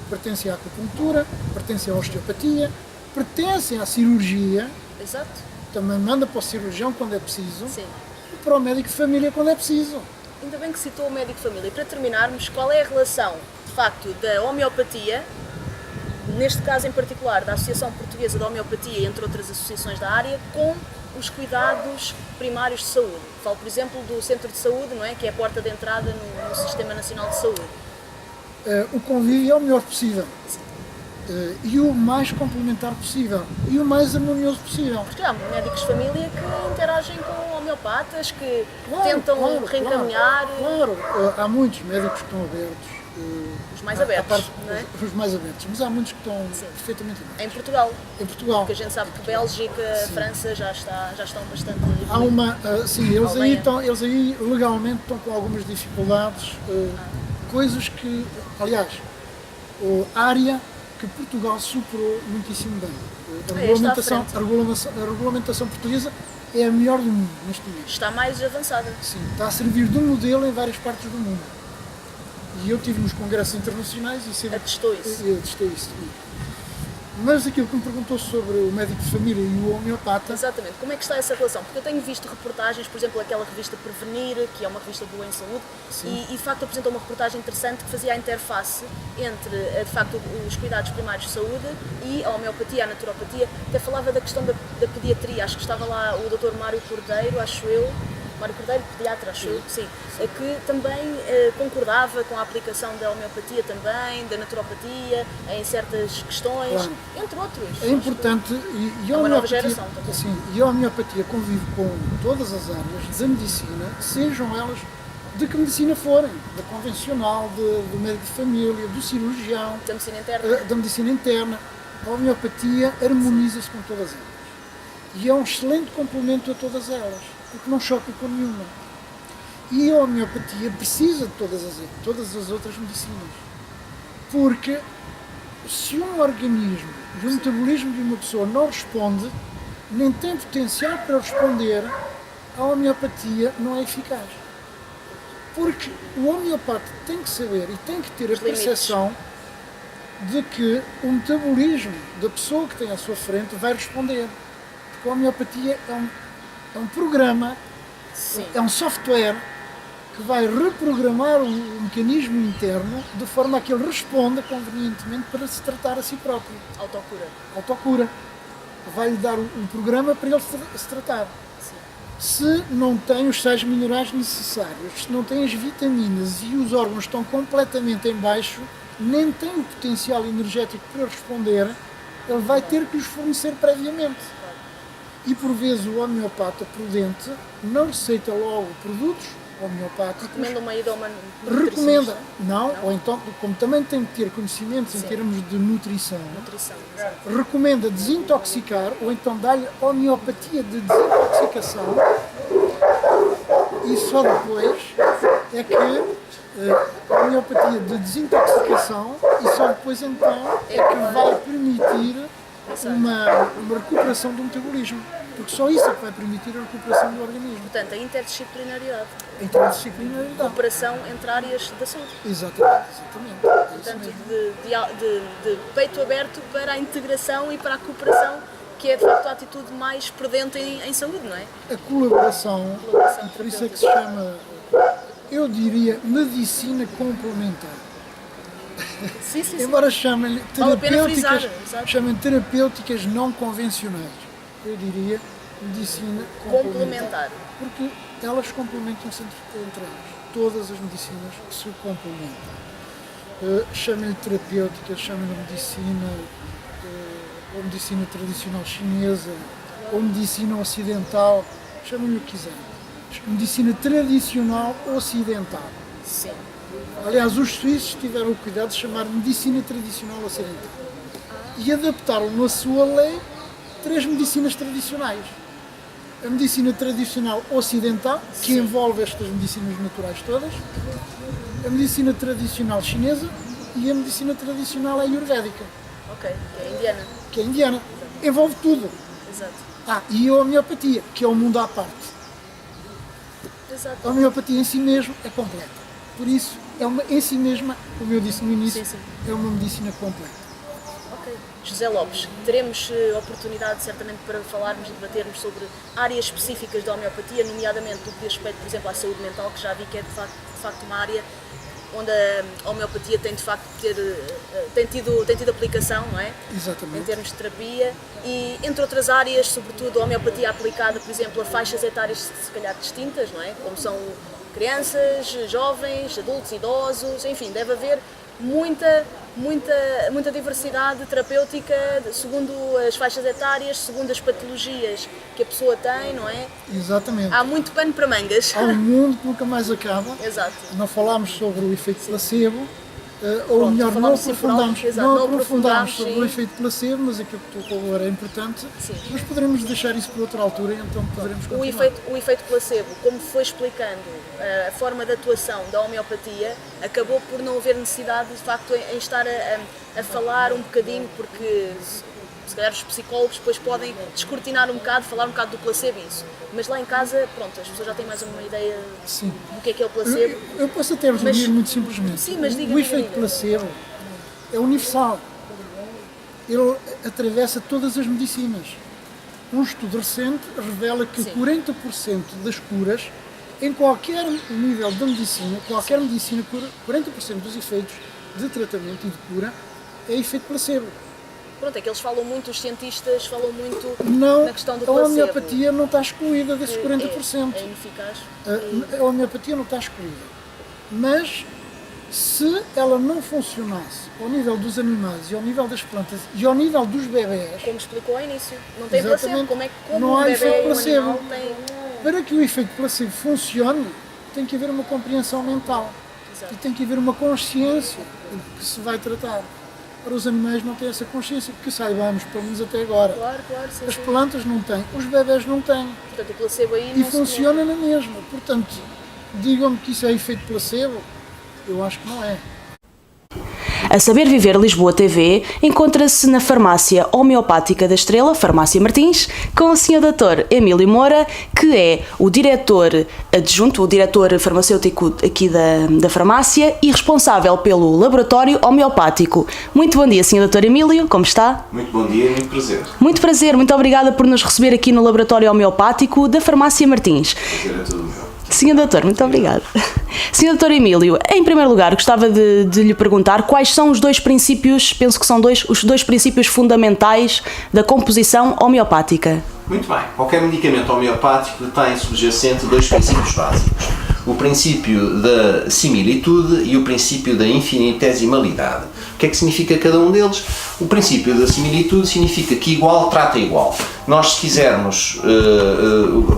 Pertencem à acupuntura, pertencem à osteopatia, pertencem à cirurgia, Exato. também manda para o cirurgião quando é preciso, Sim. e para o médico de família quando é preciso. Ainda bem que citou o médico de família. E para terminarmos, qual é a relação, de facto, da homeopatia, neste caso em particular, da Associação Portuguesa de Homeopatia, entre outras associações da área, com os cuidados primários de saúde? Falo, por exemplo, do centro de saúde, não é? Que é a porta de entrada no Sistema Nacional de Saúde. O convívio é o melhor possível. E o mais complementar possível. E o mais harmonioso possível. Porque há médicos de família que interagem com homeopatas, que tentam reencaminhar. Claro, há muitos médicos que estão abertos. Os mais abertos, não é? Os mais abertos, mas há muitos que estão Sim. perfeitamente abertos. Em Portugal. Em Portugal. Porque a gente sabe que Bélgica, França já estão bastante... Há uma, sim, Alemanha. eles aí legalmente estão com algumas dificuldades, coisas que, aliás, a área que Portugal superou muitíssimo bem. A regulamentação portuguesa é a melhor do mundo neste momento. Está mais avançada. Sim, está a servir de modelo em várias partes do mundo. E eu estive nos congressos internacionais e Atestou isso. atestei isso. Mas aquilo que me perguntou sobre o médico de família e o homeopata, Exatamente. Como é que está essa relação? Porque eu tenho visto reportagens, por exemplo, aquela revista Prevenir, que é uma revista boa em saúde, e de facto apresentou uma reportagem interessante que fazia a interface entre, de facto, os cuidados primários de saúde e a homeopatia, a naturopatia. Até falava da questão da pediatria. Acho que estava lá o Dr. Mário Cordeiro, acho eu, Mário Cordeiro, pediatra, acho eu, sim, que também concordava com a aplicação da homeopatia também, da naturopatia, em certas questões, Claro. entre outros. é importante e a uma nova homeopatia, geração também. assim, e a homeopatia convive com todas as áreas da medicina, sejam elas de que medicina forem, da convencional, do médico de família, do cirurgião, Da medicina interna. da medicina interna. A homeopatia harmoniza-se com todas elas. E é um excelente complemento a todas elas, porque não choca com nenhuma. E a homeopatia precisa de todas as outras medicinas. Porque se um organismo e o metabolismo de uma pessoa não responde, nem tem potencial para responder, a homeopatia não é eficaz. Porque o homeopata tem que saber e tem que ter a Os limites. percepção de que o metabolismo da pessoa que tem à sua frente vai responder. Porque a homeopatia é um programa, Sim. é um software que vai reprogramar o mecanismo interno de forma a que ele responda convenientemente para se tratar a si próprio. Autocura. Autocura. Vai-lhe dar um programa para ele se tratar. Sim. Se não tem os sais minerais necessários, se não tem as vitaminas e os órgãos estão completamente em baixo, nem tem o potencial energético para responder, ele vai ter que os fornecer previamente. E por vezes o homeopata prudente não receita logo produtos homeopáticos. Recomenda uma ida a uma Recomenda. nutricionista. Não, ou então, como também tem que ter conhecimentos em Sim. termos de nutrição, Nutrição. Exato. recomenda desintoxicar, ou então dá-lhe homeopatia de desintoxicação, e só depois é que a homeopatia de desintoxicação, e só depois então é que vai permitir uma recuperação do metabolismo. porque só isso é que vai permitir a recuperação do organismo. Portanto, a interdisciplinaridade. A interdisciplinaridade. Cooperação entre áreas da saúde. Exatamente, exatamente. É isso Portanto, mesmo. de peito aberto para a integração e para a cooperação, que é de facto a atitude mais prudente em saúde, não é? A colaboração, por isso é que se chama, eu diria, medicina complementar. Sim, sim, sim. Embora chamem Vale a pena frisar, terapêuticas, exato. chamem terapêuticas não convencionais. Eu diria medicina complementar. Porque elas complementam-se entre elas. Todas as medicinas se complementam. Chamem-lhe terapêuticas, chamem-lhe medicina, ou medicina tradicional chinesa, ou medicina ocidental, chamem-lhe o que quiserem. Medicina tradicional ocidental. Sim. Aliás, os suíços tiveram o cuidado de chamar medicina tradicional ocidental e adaptaram na sua lei 3 medicinas tradicionais. A medicina tradicional ocidental, que envolve estas medicinas naturais todas, a medicina tradicional chinesa e a medicina tradicional ayurvédica, Ok, que é indiana. que é indiana. Envolve tudo. Exato. E a homeopatia, que é um mundo à parte. Exato. A homeopatia em si mesmo é completa. Por isso, em si mesma, como eu disse no início, Sim, sim. é uma medicina completa. Ok. José Lopes, teremos oportunidade certamente para falarmos e debatermos sobre áreas específicas da homeopatia, nomeadamente do que diz respeito, por exemplo, à saúde mental, que já vi que é de facto uma área onde a homeopatia tem de facto tem tido aplicação, não é? Exatamente. Em termos de terapia e, entre outras áreas, sobretudo a homeopatia aplicada, por exemplo, a faixas etárias se calhar distintas, não é? Como são crianças, jovens, adultos, idosos, enfim, deve haver muita diversidade terapêutica segundo as faixas etárias, segundo as patologias que a pessoa tem, não é? Exatamente. Há muito pano para mangas. Há um mundo que nunca mais acaba. Exato. Não falámos sobre o efeito placebo, ou Pronto, melhor, não falámos sim por alto, aprofundámos, exato, não não aprofundámos aprofundámos, sobre sim. o efeito placebo, mas aquilo que tu colocou agora é importante. Sim. Mas poderemos deixar isso para outra altura, então poderemos continuar. O efeito placebo, como foi explicando a forma de atuação da homeopatia, acabou por não haver necessidade de facto em estar a falar um bocadinho, porque se calhar os psicólogos depois podem descortinar um bocado, falar um bocado do placebo e isso. Mas lá em casa, pronto, as pessoas já têm mais uma ideia Sim. do que é o placebo. Eu posso até resumir muito simplesmente. Sim, mas diga, o diga, efeito diga. placebo é universal. Ele atravessa todas as medicinas. Um estudo recente revela que Sim. 40% das curas, em qualquer nível da medicina, qualquer medicina cura, 40% dos efeitos de tratamento e de cura é efeito placebo. Pronto, é que eles falam muito, os cientistas falam muito Não, na questão do a placebo. homeopatia não está excluída desses 40%. É ineficaz. A homeopatia não está excluída. Mas se ela não funcionasse ao nível dos animais e ao nível das plantas e ao nível dos bebés, Como explicou ao início, não tem Exatamente. placebo. Como Não um há bebê efeito e um placebo. animal tem... para que o efeito placebo funcione, tem que haver uma compreensão mental. Exato. E tem que haver uma consciência do que se vai tratar. Para os animais não têm essa consciência, que saibamos, pelo menos até agora. Claro, sim, As sim. plantas não têm, os bebés não têm. Portanto, o placebo aí E não se funciona na mesma. Portanto, digam-me que isso é efeito placebo, eu acho que não é. A Saber Viver Lisboa TV encontra-se na Farmácia Homeopática da Estrela, Farmácia Martins, com o Sr. Dr. Emílio Moura, que é o diretor adjunto, o diretor farmacêutico aqui da farmácia e responsável pelo laboratório homeopático. Muito bom dia, Sr. Dr. Emílio, como está? Muito bom dia e muito prazer. Muito prazer, muito obrigada por nos receber aqui no laboratório homeopático da Farmácia Martins. Prazer é todo meu. Sr. Doutor, muito obrigada. Sr. Doutor Emílio, em primeiro lugar, gostava de lhe perguntar quais são os dois princípios, penso que são os dois princípios fundamentais da composição homeopática. Muito bem. Qualquer medicamento homeopático tem subjacente dois princípios básicos. O princípio da similitude e o princípio da infinitesimalidade. O que é que significa cada um deles? O princípio da similitude significa que igual trata igual. Nós, se quisermos,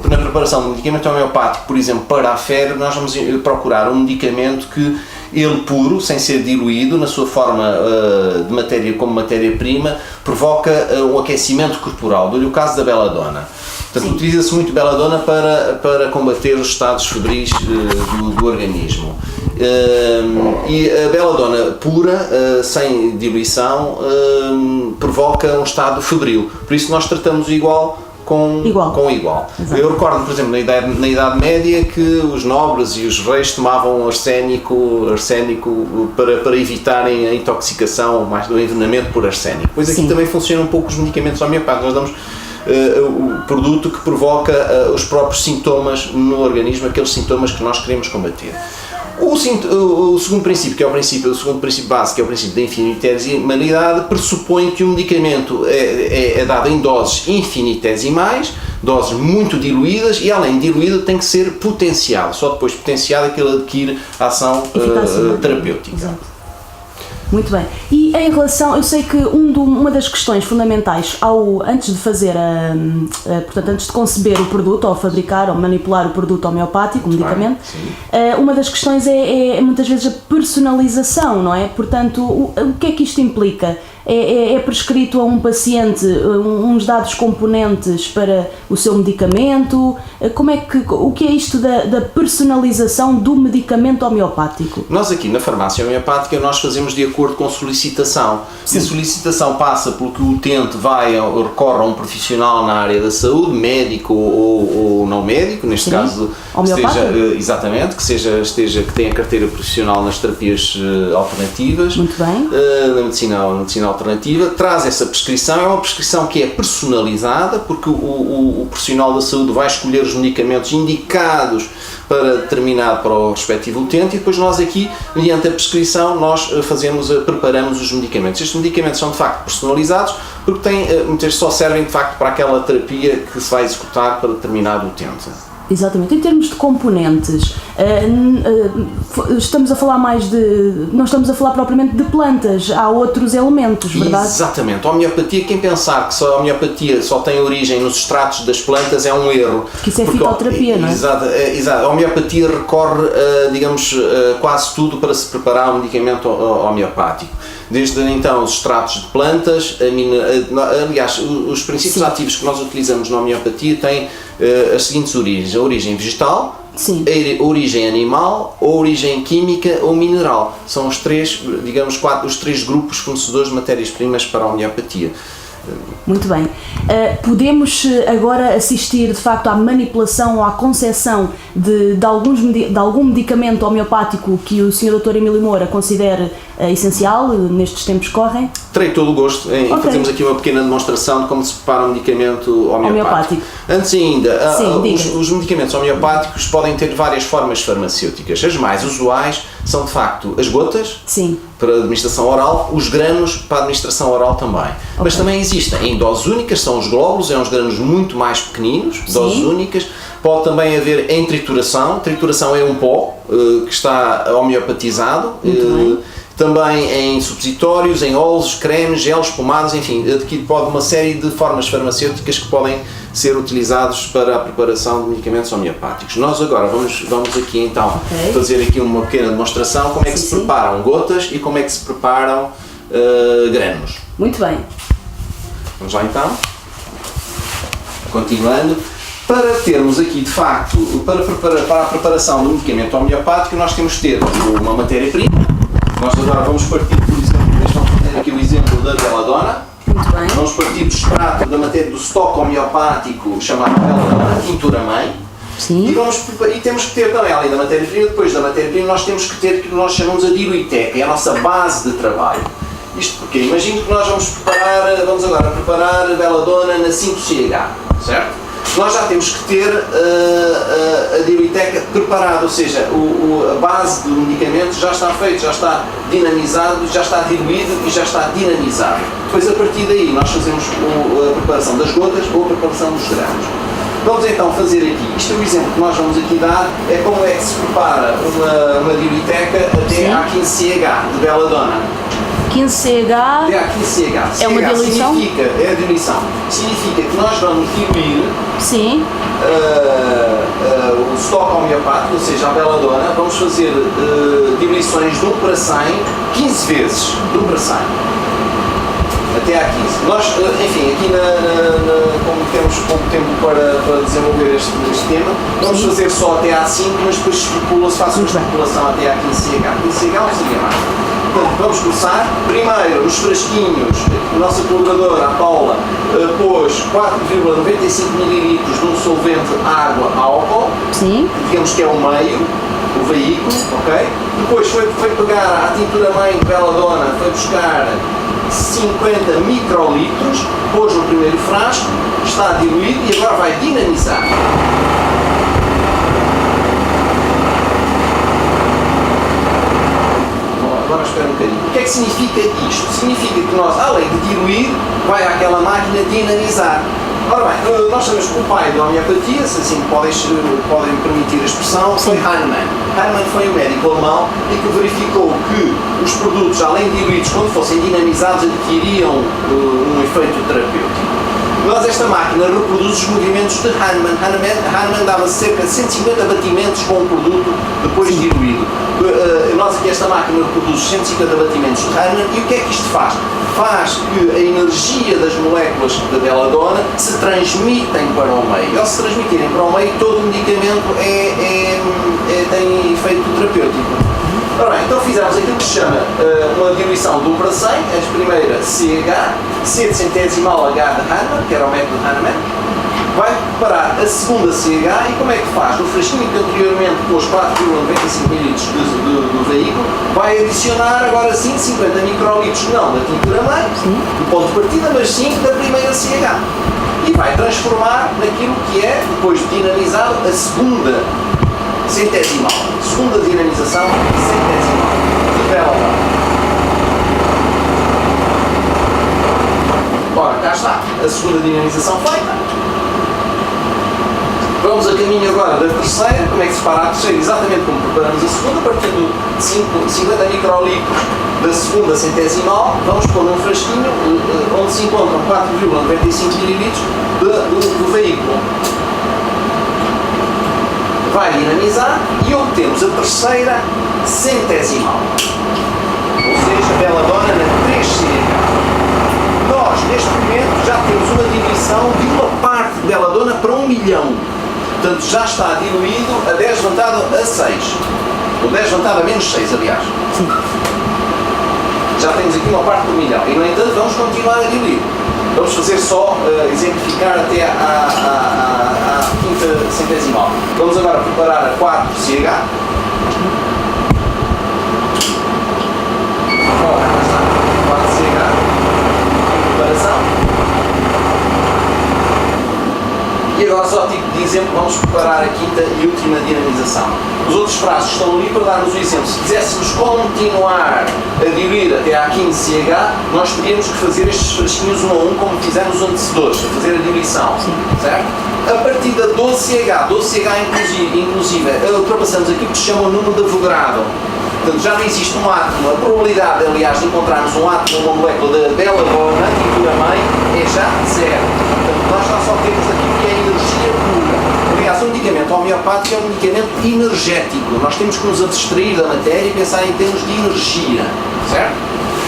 na preparação de um medicamento homeopático, por exemplo, para a febre, nós vamos procurar um medicamento que ele puro, sem ser diluído, na sua forma de matéria como matéria-prima, provoca um aquecimento corporal. Dou-lhe o caso da beladona. Portanto, utiliza-se muito beladona para combater os estados febris do organismo. E a beladona pura, sem diluição, provoca um estado febril. Por isso nós tratamos igual com igual. Eu recordo, por exemplo, na Idade Média que os nobres e os reis tomavam arsénico para evitarem a intoxicação, mais do envenenamento por arsénico. Pois aqui também funciona um pouco os medicamentos homeopáticos. Nós damos o produto que provoca os próprios sintomas no organismo, aqueles sintomas que nós queremos combater. O segundo princípio, que é o segundo princípio básico, que é o princípio da infinitesimalidade, pressupõe que o medicamento é dado em doses infinitesimais, doses muito diluídas, e além de diluído tem que ser potenciado. Só depois potenciado é que ele adquire ação terapêutica. Exato. Muito bem. E em relação, eu sei que uma das questões fundamentais antes de fazer portanto, antes de conceber o produto, ou fabricar ou manipular o produto homeopático, o medicamento, uma das questões é muitas vezes a personalização, não é? Portanto, o que é que isto implica? É prescrito a um paciente uns dados componentes para o seu medicamento? O que é isto da personalização do medicamento homeopático? Nós aqui na farmácia homeopática nós fazemos de acordo com solicitação. Sim. E a solicitação passa porque o utente recorre a um profissional na área da saúde, médico ou não médico, neste caso que tenha carteira profissional nas terapias alternativas. Muito bem. Na medicina alternativa, traz essa prescrição, é uma prescrição que é personalizada, porque o profissional da saúde vai escolher os medicamentos indicados para o respectivo utente, e depois nós aqui, mediante a prescrição, nós preparamos os medicamentos. Estes medicamentos são de facto personalizados, porque muitas vezes só servem de facto para aquela terapia que se vai executar para determinado utente. Exatamente. Em termos de componentes, estamos a falar não estamos a falar propriamente de plantas, há outros elementos, verdade? Exatamente. A homeopatia, quem pensar que a homeopatia só tem origem nos extratos das plantas é um erro. Que isso é fitoterapia, não é? Exato. A homeopatia recorre, a quase tudo para se preparar um medicamento homeopático. Desde então os extratos de plantas, aliás, os princípios ativos que nós utilizamos na homeopatia têm as seguintes origens: a origem vegetal, a origem animal, a origem química ou mineral. São os três grupos fornecedores de matérias-primas para a homeopatia. Muito bem. Podemos agora assistir de facto à manipulação ou à concepção de algum medicamento homeopático que o Sr. Dr. Emílio Moura considere essencial nestes tempos que correm? Terei todo o gosto em fazermos aqui uma pequena demonstração de como se prepara um medicamento homeopático. Antes ainda, os medicamentos homeopáticos podem ter várias formas farmacêuticas. As mais usuais são de facto as gotas, para administração oral, os granos para administração oral também. Mas também existem em doses únicas, são os glóbulos, uns granos muito mais pequeninos, doses únicas. Pode também haver em trituração. Trituração é um pó que está homeopatizado. Também em supositórios, em óleos, cremes, gelos, pomadas, enfim, pode uma série de formas farmacêuticas que podem ser utilizados para a preparação de medicamentos homeopáticos. Nós agora vamos aqui então fazer aqui uma pequena demonstração como é que se preparam gotas e como é que se preparam granos. Muito bem. Vamos lá então. Continuando. Para termos aqui, de facto, para a preparação do medicamento homeopático, nós temos de ter uma matéria-prima. Nós agora vamos partir, por exemplo, deixam ter aqui o exemplo da beladona. Muito bem. Vamos partir do extrato da matéria do estoque homeopático chamado beladona, tintura-mãe. Sim. E temos que ter também, além da matéria-prima, depois da matéria-prima, nós temos que ter o que nós chamamos a diluiteca, é a nossa base de trabalho. Isto porque imagino que nós vamos agora preparar a beladona na 5CH, certo? Nós já temos que ter a diluiteca preparada, ou seja, a base do medicamento já está feito, já está dinamizado, já está diluído e já está dinamizado. Depois, a partir daí, nós fazemos a preparação das gotas ou a preparação dos granos. Vamos então fazer aqui, isto é o exemplo que nós vamos aqui dar, é como é que se prepara uma diluiteca até à 15CH de beladona. 15CH é uma diluição? É a diluição. Significa que nós vamos diluir o estoque homeopático, ou seja, a beladona, vamos fazer diluições de 1 para 100, 15 vezes, de 1 para 100. Até à 15. Nós, enfim, aqui como temos pouco tempo para desenvolver este tema, vamos fazer só até à 5, mas depois faz uma especulação até à 15CH. 15CH não seria mais. Portanto, vamos começar. Primeiro, nos frasquinhos, a nossa colaboradora, a Paula, pôs 4,95 ml de um solvente água-álcool. Sim. Digamos que é o meio, o veículo, ok? Depois foi pegar a tintura mãe de Belladonna, foi buscar 50 microlitros, pôs no primeiro frasco, está diluído e agora vai dinamizar. Agora espera um bocadinho. O que é que significa isto? Significa que nós, além de diluir, vai àquela máquina dinamizar. Ora bem, nós sabemos que o pai da homeopatia, se assim podem permitir a expressão, foi Hahnemann. Hahnemann foi um médico alemão e que verificou que os produtos, além de diluídos, quando fossem dinamizados, adquiriam um efeito terapêutico. Nós, esta máquina reproduz os movimentos de Hahnemann. Hahnemann dava cerca de 150 batimentos com o produto depois diluído. Nós aqui, esta máquina reproduz 150 batimentos de Hahnemann e o que é que isto faz? Faz que a energia das moléculas da Belladonna se transmitem para o meio. E ao se transmitirem para o meio, todo o medicamento tem efeito terapêutico. Ora bem, então fizemos aquilo que se chama uma diluição do para 100, a primeira CH, C de centesimal H de Hahnemann, que era o método de Hahnemann, vai preparar a segunda CH e como é que faz? No frasquinho que anteriormente pôs 4,95 ml do veículo, vai adicionar agora sim 50 microlitros, não da tintura mãe, do ponto de partida, mas sim da primeira CH. E vai transformar naquilo que é, depois de dinamizado, a segunda centesimal, segunda dinamização centesimal de Belladonna. Ora, cá está, a segunda dinamização feita. Vamos a caminho agora da terceira. Como é que se prepara a terceira? Exatamente como preparamos a segunda, partindo de 50 microlitros da segunda centesimal, vamos pôr num frasquinho onde se encontram 4,95 ml do veículo. Vai dinamizar e obtemos a terceira centesimal, ou seja, Belladonna na 3CH. Nós, neste momento, já temos uma diluição de uma parte de Belladonna para 1 milhão. Portanto, já está diluído a 10 levantado a 6. Ou 10 levantado a menos 6, aliás. Sim. Já temos aqui uma parte do milhão. E, no entanto, vamos continuar a diluir. Vamos fazer só exemplificar até à quinta centesimal. Vamos agora preparar a 4CH. Ora, cá está. 4CH. Preparação. E agora, só tipo de exemplo, vamos preparar a quinta e última dinamização. Os outros frascos estão ali para darmos o exemplo. Se quiséssemos continuar a diluir até à 15CH, nós teríamos que fazer estes frasquinhos 1 a 1, como fizemos os antecessores, a fazer a diluição. Certo? A partir da 12CH, 12CH inclusive, ultrapassamos aquilo que se chama o número de Avogadro. Portanto, já não existe um átomo. A probabilidade, aliás, de encontrarmos um átomo ou uma molécula da Belladonna, tintura mãe, é já zero. Portanto, nós só temos aquilo que é energia pura. Aliás, o medicamento homeopático é um medicamento energético. Nós temos que nos abstrair da matéria e pensar em termos de energia. Certo?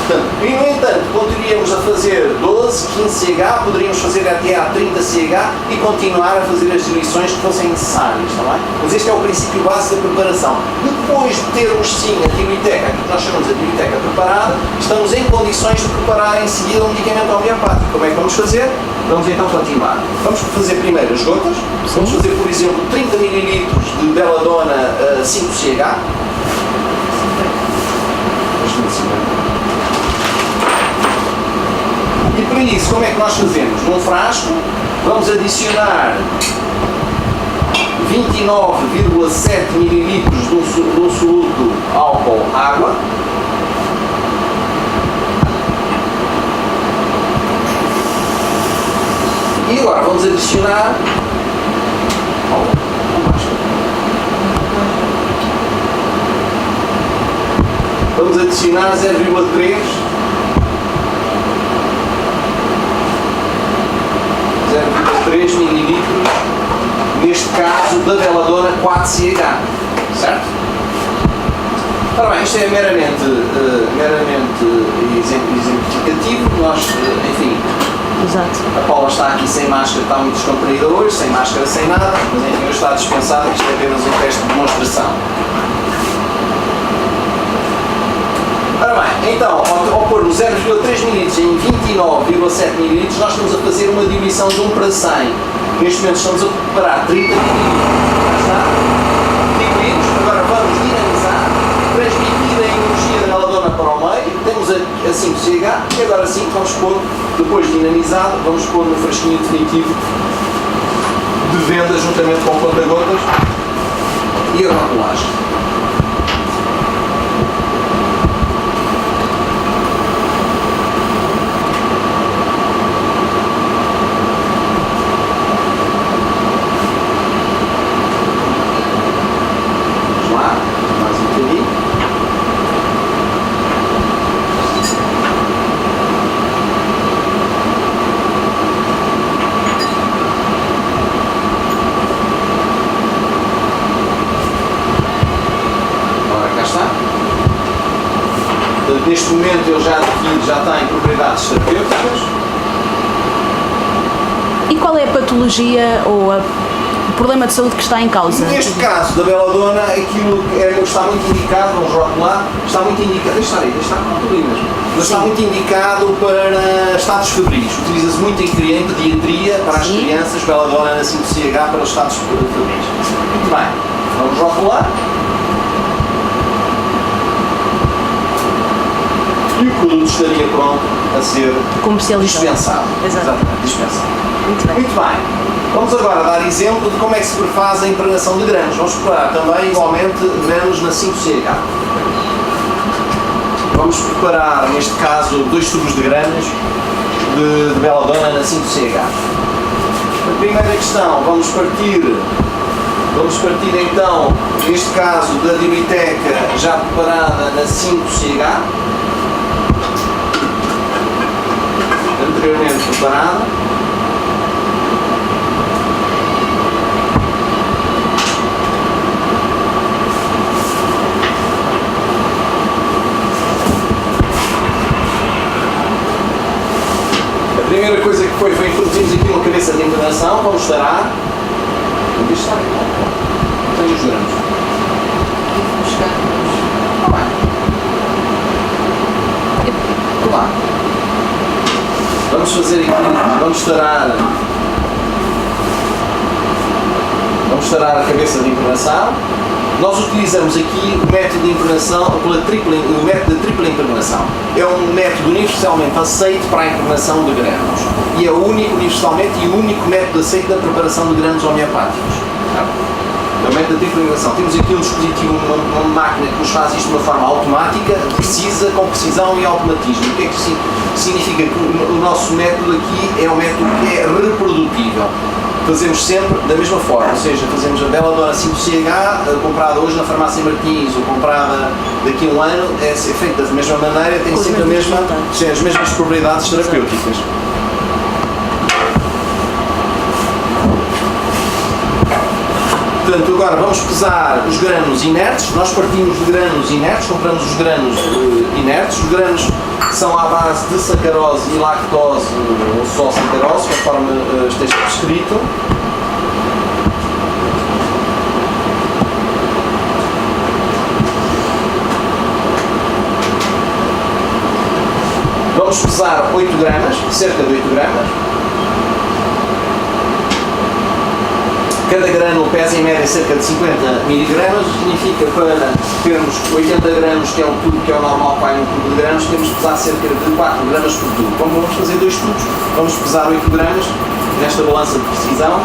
Portanto, e no entanto, continuaríamos a fazer 12, 15CH, poderíamos fazer até à 30CH e continuar a fazer as diluições que fossem necessárias, está bem? Mas este é o princípio base da preparação. Depois de termos sim a diluiteca, aquilo que nós chamamos de diluiteca preparada, estamos em condições de preparar em seguida um medicamento homeopático. Como é que vamos fazer? Vamos então continuar. Vamos fazer primeiro as gotas. Vamos fazer, por exemplo, 30 ml de Belladonna 5CH. E para isso, como é que nós fazemos? Num frasco, vamos adicionar 29,7 ml de um soluto álcool-água. E agora vamos adicionar vamos adicionar 0,3 ml, neste caso da Belladonna 4CH, certo? Ora bem, isto é meramente exemplificativo. Nós, enfim, Exato. a Paula está aqui sem máscara, está muito descontraída hoje, sem máscara, sem nada, mas enfim, hoje está dispensada, isto é apenas um teste de demonstração. Ora bem, Então, ao pôr 0,3 ml em 29,7 ml, nós estamos a fazer uma diluição de 1 para 100. Neste momento estamos a preparar 30 ml. Já está? Diluímos. Agora vamos dinamizar, transmitir a energia da meladona para o meio. Temos a 5CH e agora sim vamos pôr, depois de dinamizado, vamos pôr no frasquinho definitivo de venda juntamente com o conta-gotas e a rotulagem. Neste momento ele já tem propriedades terapêuticas. E qual é a patologia ou o problema de saúde que está em causa? Neste caso da beladona, aquilo que está muito indicado, vamos rotular, está muito indicado, deixa estar com tulinas, mas está muito indicado para estados febris. Utiliza-se muito em pediatria para as crianças, beladona na 5CH para os estados febris. Muito bem, vamos rotular. E o produto estaria pronto a ser dispensado. Exatamente, dispensado. Muito bem. Vamos agora dar exemplo de como é que se prefaz a impregnação de granos. Vamos preparar também, igualmente, granos na 5CH. Vamos preparar, neste caso, 2 tubos de granos de beladona na 5CH. A primeira questão, vamos partir então, neste caso, da Diluiteca já preparada na 5CH. Anteriormente preparada. A primeira coisa que foi introduzirmos aqui uma cabeça de impregnação, vamos estourar. Deixa estar aqui. Tenho os granos. Vamos lá. Vamos fazer aqui, vamos estourar a cabeça de impregnação. Nós utilizamos aqui o método de impregnação, o método de tripla impregnação. É um método universalmente aceito para a impregnação de granos. E é o único, universalmente, e o único método aceito da preparação de granos homeopáticos. É o método de tripla impregnação. Temos aqui um dispositivo, uma máquina que nos faz isto de uma forma automática, precisa, com precisão e automatismo. O que é que significa? Que o nosso método aqui é um método que é reprodutível. Fazemos sempre da mesma forma, ou seja, fazemos a beladona 5CH, comprada hoje na farmácia Martins ou comprada daqui a um ano, é feita da mesma maneira, tem sempre as mesmas propriedades terapêuticas. Portanto, agora vamos pesar os granos inertes. Nós partimos de granos inertes, compramos os granos inertes. Os granos são à base de sacarose e lactose ou só sacarose, conforme esteja prescrito. Vamos pesar 8 gramas, cerca de 8 gramas. Cada grano pesa em média cerca de 50 miligramas, significa para termos 80 gramas, que é um tubo que é o normal para um tubo de granos, temos que pesar cerca de 4 gramas por tubo. Como vamos fazer 2 tubos, vamos pesar 8 gramas nesta balança de precisão.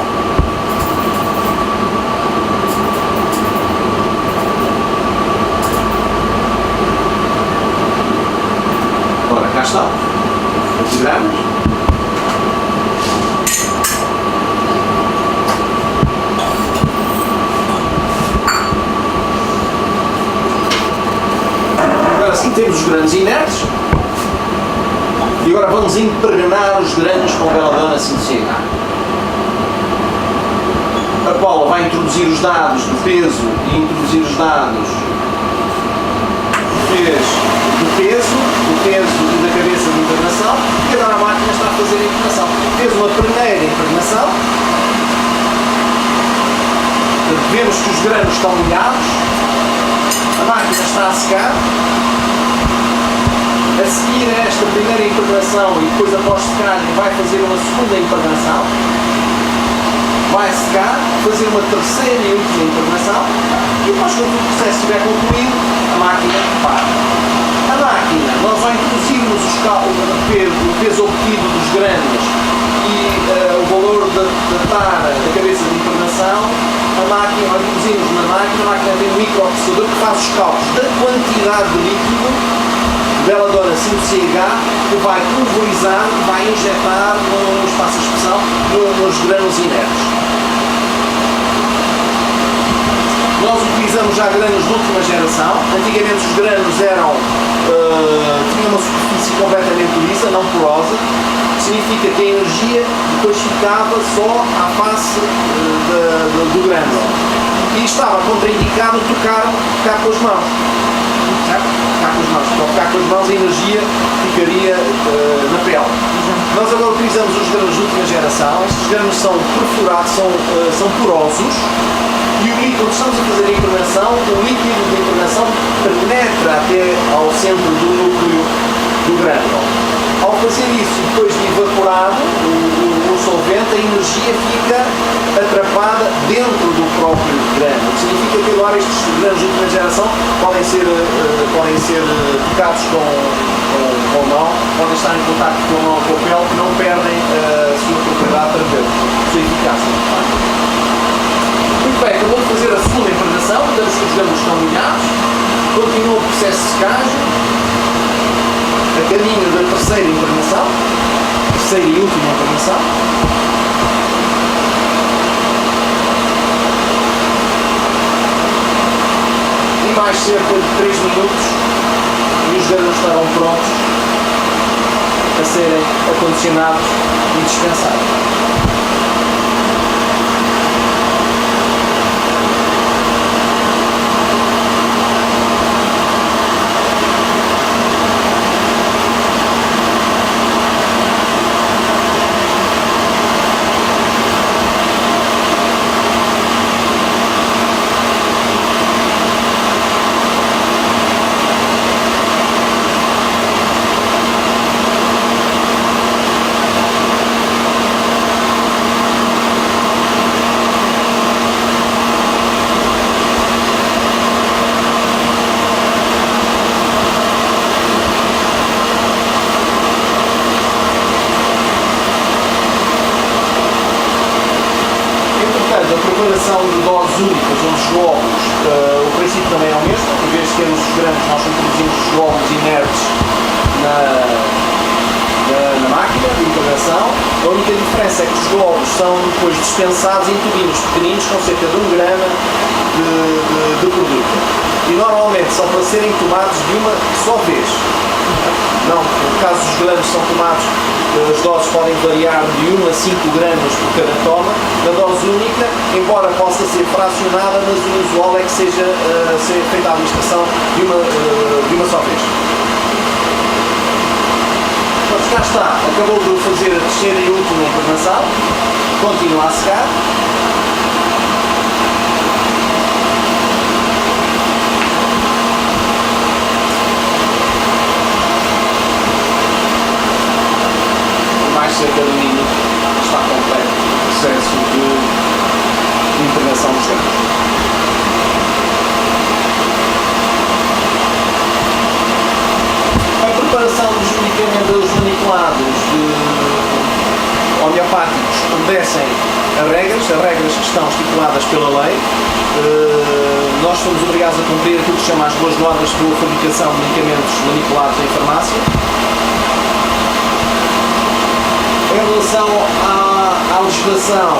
Ora, cá está, 8 gramas. Assim temos os granos inertes e agora vamos impregnar os granos com beladona 5CH. A Paula vai introduzir os dados do peso e introduzir os dados do peso e da cabeça de impregnação, e agora a máquina está a fazer a impregnação. Fez uma primeira impregnação, vemos que os granos estão molhados, a máquina está a secar. A seguir a esta primeira impregnação e depois após secagem vai fazer uma segunda impregnação, vai secar, fazer uma terceira e última impregnação e depois quando o processo estiver concluído, a máquina para. A máquina, nós ao introduzirmos o peso obtido dos granos e o valor da tara da cabeça de impregnação, a máquina, ao introduzirmos na máquina, a máquina tem um microprocessador que faz os cálculos da quantidade de líquido Belladonna 5CH que vai pulverizar, que vai injetar no espaço de expressão nos granos inertes. Nós utilizamos já granos de última geração. Antigamente os granos tinham uma superfície completamente lisa, não porosa, que significa que a energia depois ficava só à face do grano. E estava contraindicado tocar com as mãos. Tocar com as mãos a energia ficaria na pele. Nós agora utilizamos os granos de última geração. Estes granos são perfurados, são porosos. E o líquido, quando estamos a fazer a impregnação, o líquido de impregnação penetra até ao centro do núcleo do grânulo. Ao fazer isso, depois de evaporado o solvente, a energia fica atrapada dentro do próprio grano. O que significa que agora estes granos de última geração podem ser tocados com a mão, podem estar em contato com a pele, que não perdem a sua propriedade terapêutica, a sua eficácia. Muito bem, acabou de fazer a segunda impregnação, portanto os granos estão molhados, continua o processo de secagem, a caminho da terceira impregnação, terceira e última impregnação. E mais cerca de 3 minutos e os granos estarão prontos a serem acondicionados e dispensados. De doses únicas onde os glóbulos, o princípio também é o mesmo, em vez de termos os granos, nós introduzimos os glóbulos inertes na máquina de integração. A única diferença é que os glóbulos são depois dispensados em tubinhos pequeninos com cerca de 1 grama de produto. E normalmente são para serem tomados de uma só vez. Não, no caso dos granos são tomados, as doses podem variar de 1 a 5 gramas por cada toma. Na dose única, embora possa ser fracionada, mas o usual é que seja feita a administração de uma só vez. Pronto, cá está, acabou de fazer a terceira e última impregnação, continua a secar. Cerca de 1 minuto está completo o processo de integração dos granos. A preparação dos medicamentos maniculados homeopáticos obedecem a regras que estão estipuladas pela lei. Nós somos obrigados a cumprir aquilo que se chama as boas normas de boa fabricação de medicamentos manipulados em farmácia. Em relação à legislação,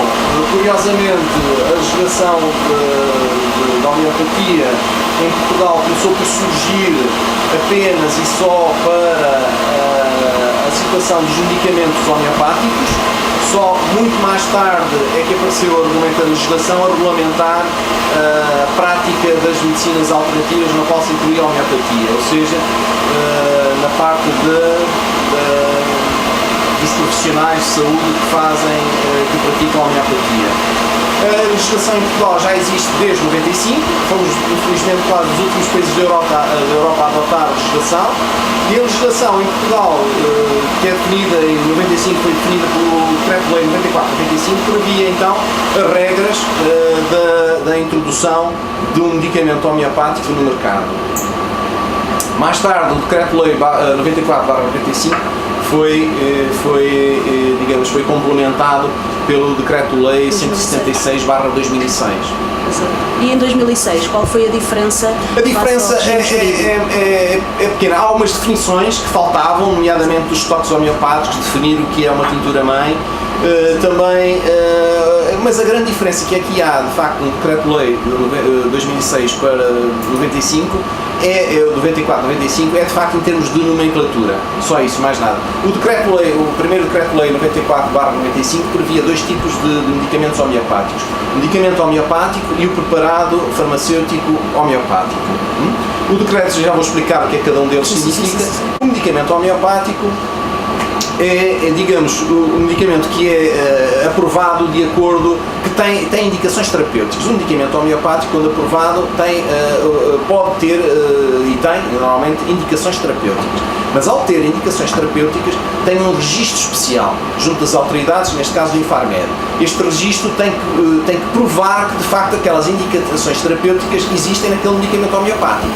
curiosamente, a legislação da homeopatia em Portugal começou por surgir apenas e só para a situação dos medicamentos homeopáticos. Só muito mais tarde é que apareceu o argumento da legislação a regulamentar a prática das medicinas alternativas, na qual se incluía a homeopatia, ou seja, na parte dos profissionais de saúde que praticam a homeopatia. A legislação em Portugal já existe desde 95, fomos infelizmente quase os últimos países da Europa a adotar a legislação legislação, e a legislação em Portugal, que é definida em 95, foi definida pelo Decreto-Lei 94/95, previa então as regras da introdução de um medicamento homeopático no mercado. Mais tarde, o Decreto-Lei 94/95 foi complementado pelo Decreto-Lei 176/2006. E em 2006, qual foi a diferença? A diferença é pequena. Há algumas definições que faltavam, nomeadamente dos estoques homeopáticos, definir o que é uma tintura-mãe. Mas a grande diferença que aqui há, de facto, no Decreto-Lei de 2006 para 95, 94/95, é de facto em termos de nomenclatura, só isso, mais nada. O primeiro Decreto-Lei 94/95 previa dois tipos de medicamentos homeopáticos: o medicamento homeopático e o preparado farmacêutico homeopático. O decreto, já vou explicar o que é que cada um deles significa. O medicamento homeopático é, digamos, o medicamento que é aprovado de acordo, que tem indicações terapêuticas. O medicamento homeopático, quando aprovado, pode ter, e tem, normalmente, indicações terapêuticas. Mas ao ter indicações terapêuticas, tem um registro especial, junto das autoridades, neste caso do Infarmed. Este registro tem que provar que, de facto, aquelas indicações terapêuticas existem naquele medicamento homeopático.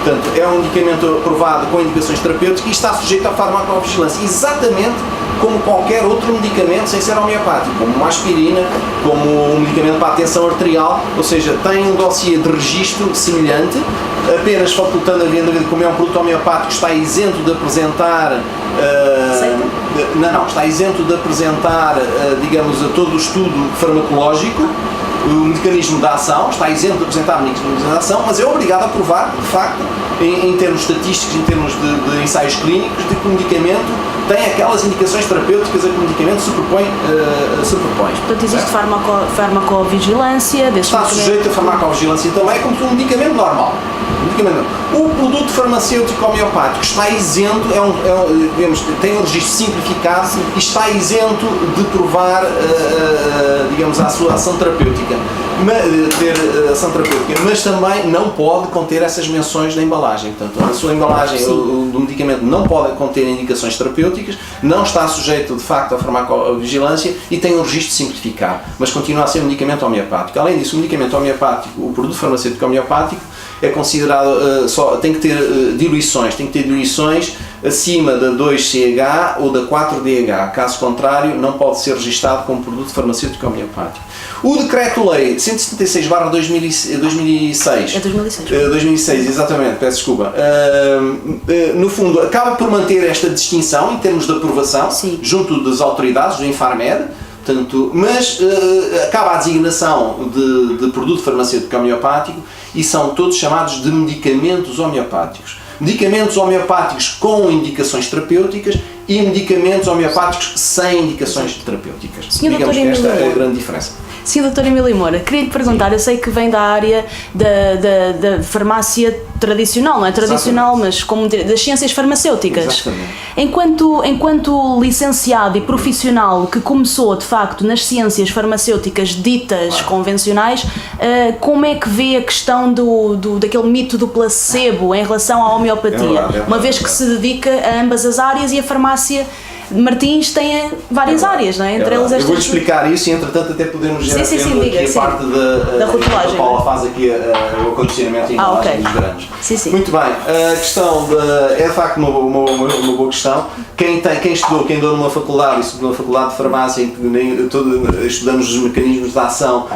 Portanto, é um medicamento aprovado com indicações terapêuticas e está sujeito à farmacovigilância, exatamente como qualquer outro medicamento sem ser homeopático, como uma aspirina, como um medicamento para a tensão arterial, ou seja, tem um dossiê de registro semelhante, apenas facultando a venda, como é um produto homeopático, está isento de apresentar está isento de apresentar, digamos, todo o estudo farmacológico, o mecanismo de ação, está isento de apresentar o mecanismo de ação, mas é obrigado a provar, de facto, em termos estatísticos, em termos de ensaios clínicos, de que o medicamento tem aquelas indicações terapêuticas a que o medicamento se propõe. Portanto, existe farmacovigilância desse Está sujeito a farmacovigilância também, como um medicamento normal. O produto farmacêutico homeopático está isento, tem um registro simplificado e está isento de provar, digamos, a sua ação terapêutica. Mas também não pode conter essas menções na embalagem. Portanto, a sua embalagem do medicamento não pode conter indicações terapêuticas, não está sujeito de facto à farmacovigilância e tem um registro simplificado, mas continua a ser um medicamento homeopático. Além disso, o medicamento homeopático, o produto farmacêutico homeopático, é considerado, tem que ter diluições acima da 2CH ou da 4DH, caso contrário não pode ser registado como produto farmacêutico homeopático. O Decreto-Lei 176/2006, 2006, exatamente, peço desculpa, no fundo acaba por manter esta distinção em termos de aprovação junto das autoridades do Infarmed, mas acaba a designação de produto farmacêutico homeopático e são todos chamados de medicamentos homeopáticos. Medicamentos homeopáticos com indicações terapêuticas e medicamentos homeopáticos sem indicações terapêuticas. Digamos que esta é a grande diferença. Sim, doutora Emília Moura, queria lhe perguntar, eu sei que vem da área da farmácia tradicional, não é tradicional, mas como das ciências farmacêuticas. Exatamente. Enquanto licenciado e profissional que começou, de facto, nas ciências farmacêuticas ditas convencionais, como é que vê a questão daquele mito do placebo em relação à homeopatia? Uma vez que se dedica a ambas as áreas e a farmácia Martins tem várias áreas, não é? Entre elas eu vou-lhe explicar isso e, entretanto, até podemos já aqui a parte da rotulagem. A Paula faz aqui o acondicionamento e a embalagem dos grandes. Sim. Muito bem, a questão é de facto uma boa questão. Quem andou numa faculdade, estudou numa faculdade de farmácia, em que estudamos os mecanismos de ação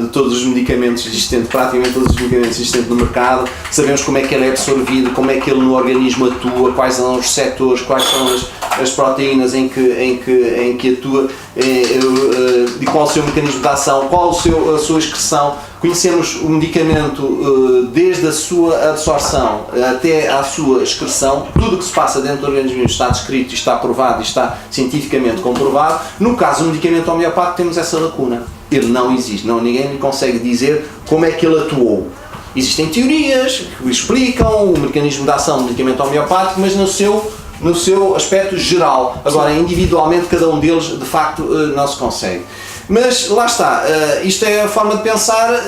de todos os medicamentos existentes, praticamente todos os medicamentos existentes no mercado, sabemos como é que ele é absorvido, como é que ele no organismo atua, quais são os receptores, quais são as proteínas em que atua, de qual o seu mecanismo de ação, qual a sua excreção. Conhecemos o medicamento desde a sua absorção até à sua excreção, tudo o que se passa dentro do organismo está descrito, está aprovado e está cientificamente comprovado. No caso do medicamento homeopático temos essa lacuna, ele não existe, ninguém lhe consegue dizer como é que ele atuou. Existem teorias que explicam o mecanismo de ação do medicamento homeopático, mas no seu aspecto geral. Agora, individualmente, cada um deles, de facto, não se consegue. Mas lá está, isto é a forma de pensar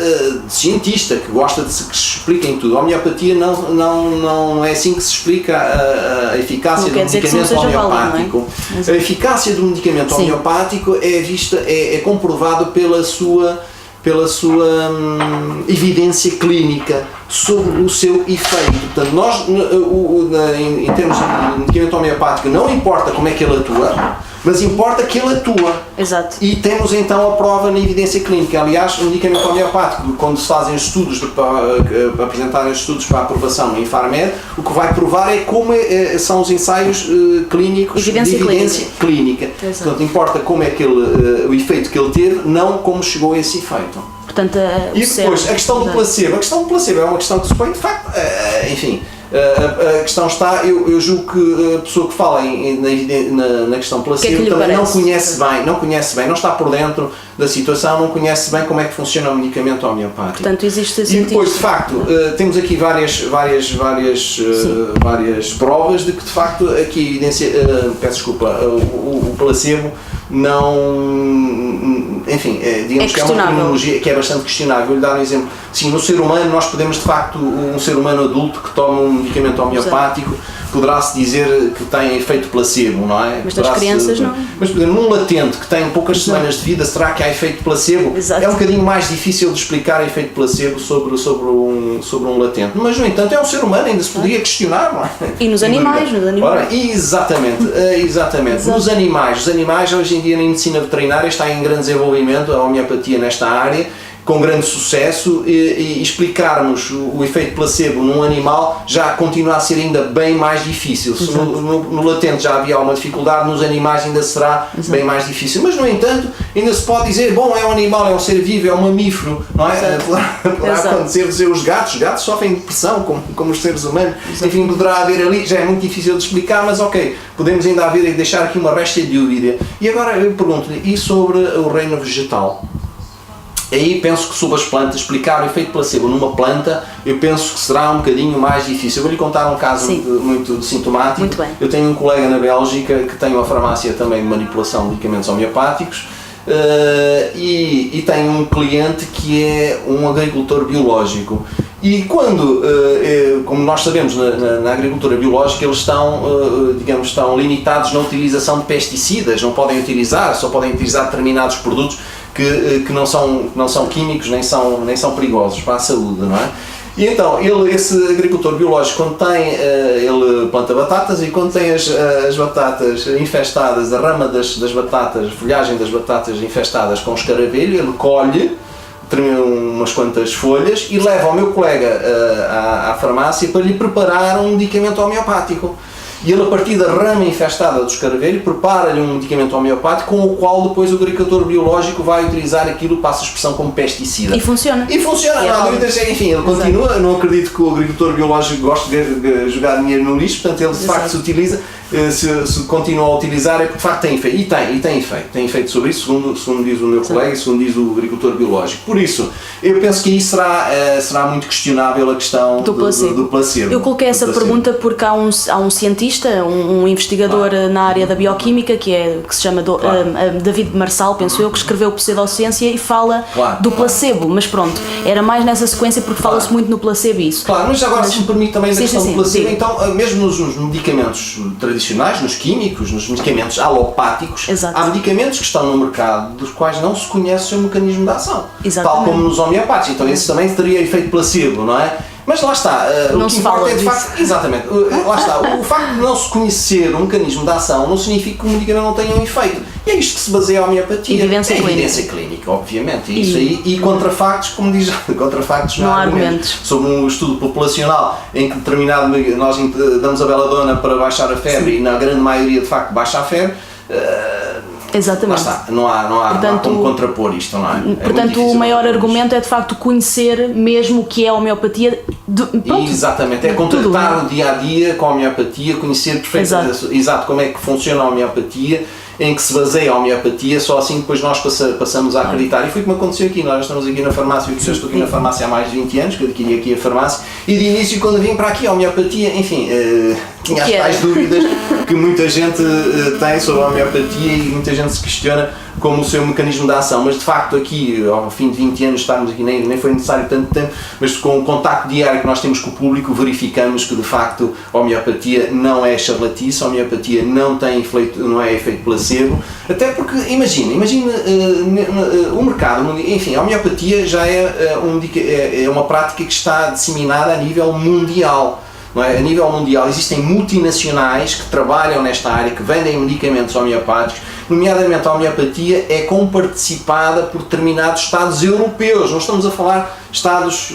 de cientista, que gosta de que se expliquem tudo. A homeopatia não é assim que se explica a eficácia do medicamento homeopático. A eficácia do medicamento homeopático é comprovado pela sua evidência clínica sobre o seu efeito. Portanto, nós, em termos de medicamento homeopático, não importa como é que ele atua, mas importa que ele atua. Exato. E temos então a prova na evidência clínica. Aliás, o medicamento homeopático, quando se fazem estudos, para apresentarem estudos para aprovação no Infarmed, o que vai provar é como são os ensaios clínicos de evidência clínica. Portanto, importa como é que o efeito que ele teve, não como chegou a esse efeito. Portanto, e depois, a questão do placebo. A questão do placebo é uma questão que se põe, de facto, enfim... A questão está, eu julgo que a pessoa que fala na questão placebo também não conhece bem, não está por dentro da situação, não conhece bem como é que funciona o medicamento homeopático. Portanto, existe e depois, de facto, temos aqui várias provas de que, de facto, aqui a evidência, o placebo não, enfim, digamos que é uma terminologia que é bastante questionável. Vou-lhe dar um exemplo. Sim, no ser humano nós podemos, de facto, um ser humano adulto que toma um medicamento homeopático, poderá-se dizer que tem efeito placebo, não é? Mas das crianças não. Mas, por exemplo, num latente que tem poucas semanas de vida, será que há efeito placebo? Exato. É um bocadinho mais difícil de explicar efeito placebo sobre um latente. Mas, no entanto, é um ser humano, ainda se podia questionar, não é? E nos animais, Ora, exatamente. Os animais, hoje em dia, na medicina veterinária, está em grande desenvolvimento a homeopatia nesta área, com grande sucesso, e explicarmos o efeito placebo num animal já continua a ser ainda bem mais difícil. Se no latente já havia alguma dificuldade, nos animais ainda será bem mais difícil. Mas, no entanto, ainda se pode dizer, bom, é um animal, é um ser vivo, é um mamífero, não é? Poderá acontecer, os gatos sofrem depressão, como os seres humanos. Enfim, poderá haver ali, já é muito difícil de explicar, mas ok, podemos ainda haver e deixar aqui uma resta de dúvida. E agora eu pergunto-lhe, e sobre o reino vegetal? Aí penso que sobre as plantas, explicar o efeito placebo numa planta, eu penso que será um bocadinho mais difícil. Eu vou-lhe contar um caso muito sintomático. Muito bem. Eu tenho um colega na Bélgica que tem uma farmácia também de manipulação de medicamentos homeopáticos e tem um cliente que é um agricultor biológico. E quando, como nós sabemos, na agricultura biológica, eles estão limitados na utilização de pesticidas, não podem utilizar, só podem utilizar determinados produtos que não são químicos nem são perigosos para a saúde, não é? E então, esse agricultor biológico, quando ele planta batatas, e quando tem as batatas infestadas, a rama das batatas, a folhagem das batatas infestadas com escaravelho, ele colhe umas quantas folhas e leva ao meu colega à farmácia para lhe preparar um medicamento homeopático. E ele, a partir da rama infestada do escaravelho, prepara-lhe um medicamento homeopático com o qual depois o agricultor biológico vai utilizar aquilo, passa a expressão, como pesticida. E funciona. Enfim, ele continua. Não acredito que o agricultor biológico goste de jogar dinheiro no lixo, portanto ele de facto se utiliza, se continua a utilizar é porque de facto tem efeito. E tem efeito. Tem efeito sobre isso, segundo diz o meu colega e segundo diz o agricultor biológico. Por isso, eu penso que aí será muito questionável a questão do placebo. Eu coloquei essa pergunta porque há um cientista, um investigador na área da bioquímica que se chama David Marçal, penso eu, que escreveu Pseudociência e fala do placebo, mas pronto, era mais nessa sequência porque fala-se muito no placebo isso. Claro, mas agora se me permite também na questão do placebo, então mesmo nos medicamentos tradicionais, nos químicos, nos medicamentos alopáticos, há medicamentos que estão no mercado dos quais não se conhece o seu mecanismo de ação, tal como nos homeopáticos, então esse também teria efeito placebo, não é? Mas lá está, o que importa é de facto, exatamente, lá está, o facto de não se conhecer o mecanismo de ação não significa que o medicamento não tenha um efeito. E é isto que se baseia a homeopatia. Evidência clínica, obviamente. E contra factos, como diz, contra factos não há argumentos. Sobre um estudo populacional em que nós damos a beladona para baixar a febre e na grande maioria de facto baixa a febre. Exatamente. Lá está, não há como contrapor isto, não é? Portanto, o maior argumento é de facto conhecer mesmo o que é a homeopatia. Exatamente, é contactar o dia a dia com a homeopatia, conhecer perfeitamente como é que funciona a homeopatia, em que se baseia a homeopatia, só assim depois nós passamos a acreditar. E foi como aconteceu aqui, nós estamos aqui na farmácia, eu estou aqui na farmácia há mais de 20 anos, que eu adquiri aqui a farmácia, e de início quando vim para aqui a homeopatia, enfim, tinha as tais dúvidas, que muita gente tem sobre a homeopatia e muita gente se questiona como o seu mecanismo de ação, mas de facto aqui, ao fim de 20 anos estarmos aqui, nem foi necessário tanto tempo, mas com o contacto diário que nós temos com o público, verificamos que de facto a homeopatia não é charlatice, a homeopatia não é efeito placebo, até porque, imagina o mercado, enfim, a homeopatia já é uma prática que está disseminada a nível mundial. Não é? A nível mundial existem multinacionais que trabalham nesta área, que vendem medicamentos homeopáticos, nomeadamente a homeopatia é comparticipada por determinados Estados europeus, não estamos a falar Estados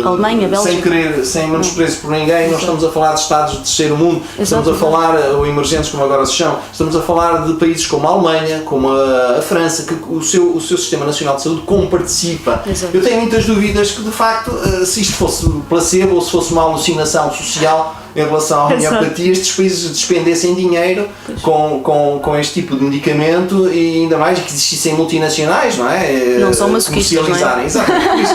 Alemanha, Bélgica, sem menosprezo por ninguém, não estamos a falar de Estados de terceiro mundo, estamos a falar, ou emergentes como agora se chamam, estamos a falar de países como a Alemanha, como a França, que o seu Sistema Nacional de Saúde comparticipa. Exato. Eu tenho muitas dúvidas que de facto, se isto fosse placebo ou se fosse uma alucinação social em relação à homeopatia, estes países despendessem dinheiro com este tipo de medicamento e ainda mais que existissem multinacionais, não é? Não são masoquistas, não é? Exatamente, por isso,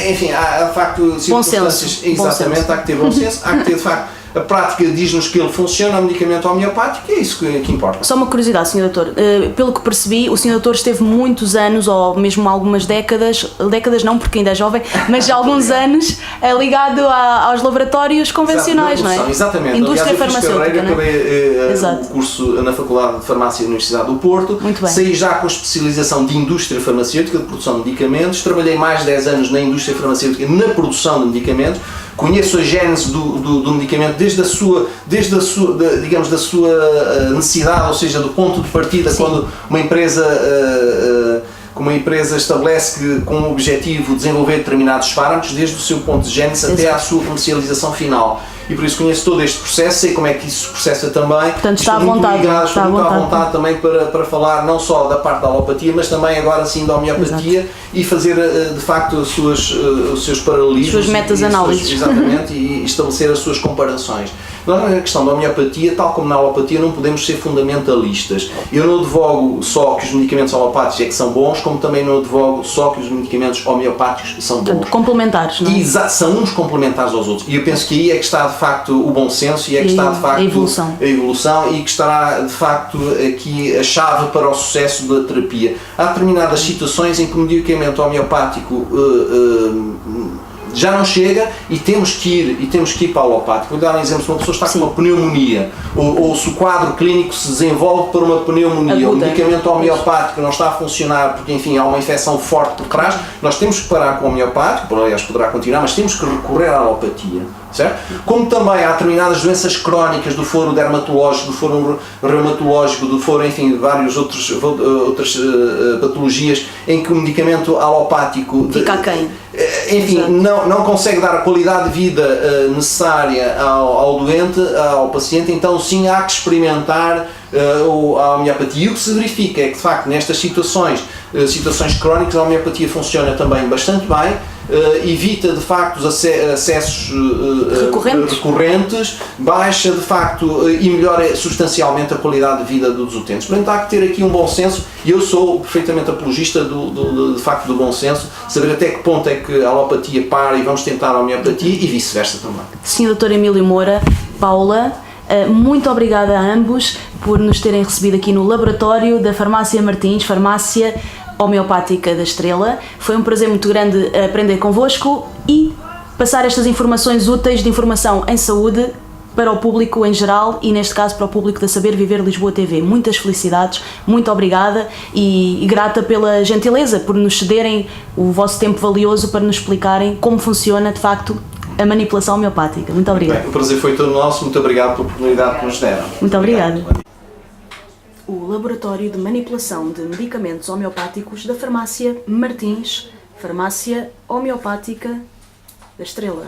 enfim, há de facto circunstâncias, exatamente, há que ter bom senso, há que ter de facto. A prática diz-nos que ele funciona, o medicamento homeopático, e é isso que importa. Só uma curiosidade, Sr. Doutor. Pelo que percebi, o Sr. Doutor esteve muitos anos, ou mesmo algumas décadas não porque ainda é jovem, mas já alguns anos, ligado aos laboratórios convencionais, não é? Exatamente. Indústria farmacêutica, acabei o curso na Faculdade de Farmácia da Universidade do Porto. Muito bem. Saí já com especialização de indústria farmacêutica, de produção de medicamentos. Trabalhei mais de 10 anos na indústria farmacêutica, na produção de medicamentos. Conheço a gênese do medicamento desde a sua necessidade, ou seja, do ponto de partida. Sim. Quando uma empresa estabelece que, com o objetivo de desenvolver determinados fármacos, desde o seu ponto de gênese até à sua comercialização final. E por isso conheço todo este processo, sei como é que isso se processa também. Portanto, está à vontade. Estou muito à vontade também para falar não só da parte da alopatia, mas também agora sim da homeopatia. Exato. E fazer de facto os seus paralelismos. As suas meta-análises. Exatamente, e estabelecer as suas comparações. Nós, na questão da homeopatia, tal como na alopatia, não podemos ser fundamentalistas. Eu não advogo só que os medicamentos alopáticos é que são bons, como também não advogo só que os medicamentos homeopáticos são bons. Portanto, complementares, não é? Exato, são uns complementares aos outros. E eu penso que aí é que está de facto o bom senso e é que está de facto a evolução e que estará de facto aqui a chave para o sucesso da terapia. Há determinadas situações em que o medicamento homeopático já não chega e temos que ir para o alopático. Vou dar um exemplo: se uma pessoa está com uma pneumonia ou se o quadro clínico se desenvolve para uma pneumonia, o medicamento homeopático não está a funcionar porque, enfim, há uma infecção forte por trás, nós temos que parar com o homeopático, aliás poderá continuar, mas temos que recorrer à alopatia. Certo? Como também há determinadas doenças crónicas do foro dermatológico, do foro reumatológico, do foro, enfim, várias outras patologias em que o medicamento alopático fica aquém. Enfim, não consegue dar a qualidade de vida necessária ao doente, ao paciente, então sim há que experimentar a homeopatia. E o que se verifica é que de facto nestas situações crónicas a homeopatia funciona também bastante bem. Evita de facto os acessos recorrentes, baixa de facto e melhora substancialmente a qualidade de vida dos utentes. Portanto, há que ter aqui um bom senso e eu sou perfeitamente apologista de facto do bom senso, saber até que ponto é que a alopatia para e vamos tentar a homeopatia e vice-versa também. Sr. Dr. Emílio Moura, Paula, muito obrigada a ambos por nos terem recebido aqui no laboratório da Farmácia Martins, Farmácia Homeopática da Estrela. Foi um prazer muito grande aprender convosco e passar estas informações úteis de informação em saúde para o público em geral e, neste caso, para o público da Saber Viver Lisboa TV. Muitas felicidades, muito obrigada e grata pela gentileza por nos cederem o vosso tempo valioso para nos explicarem como funciona, de facto, a manipulação homeopática. Muito obrigada. O prazer foi todo nosso, muito obrigado pela oportunidade que nos deram. Muito obrigada. O Laboratório de Manipulação de Medicamentos Homeopáticos da Farmácia Martins, Farmácia Homeopática da Estrela.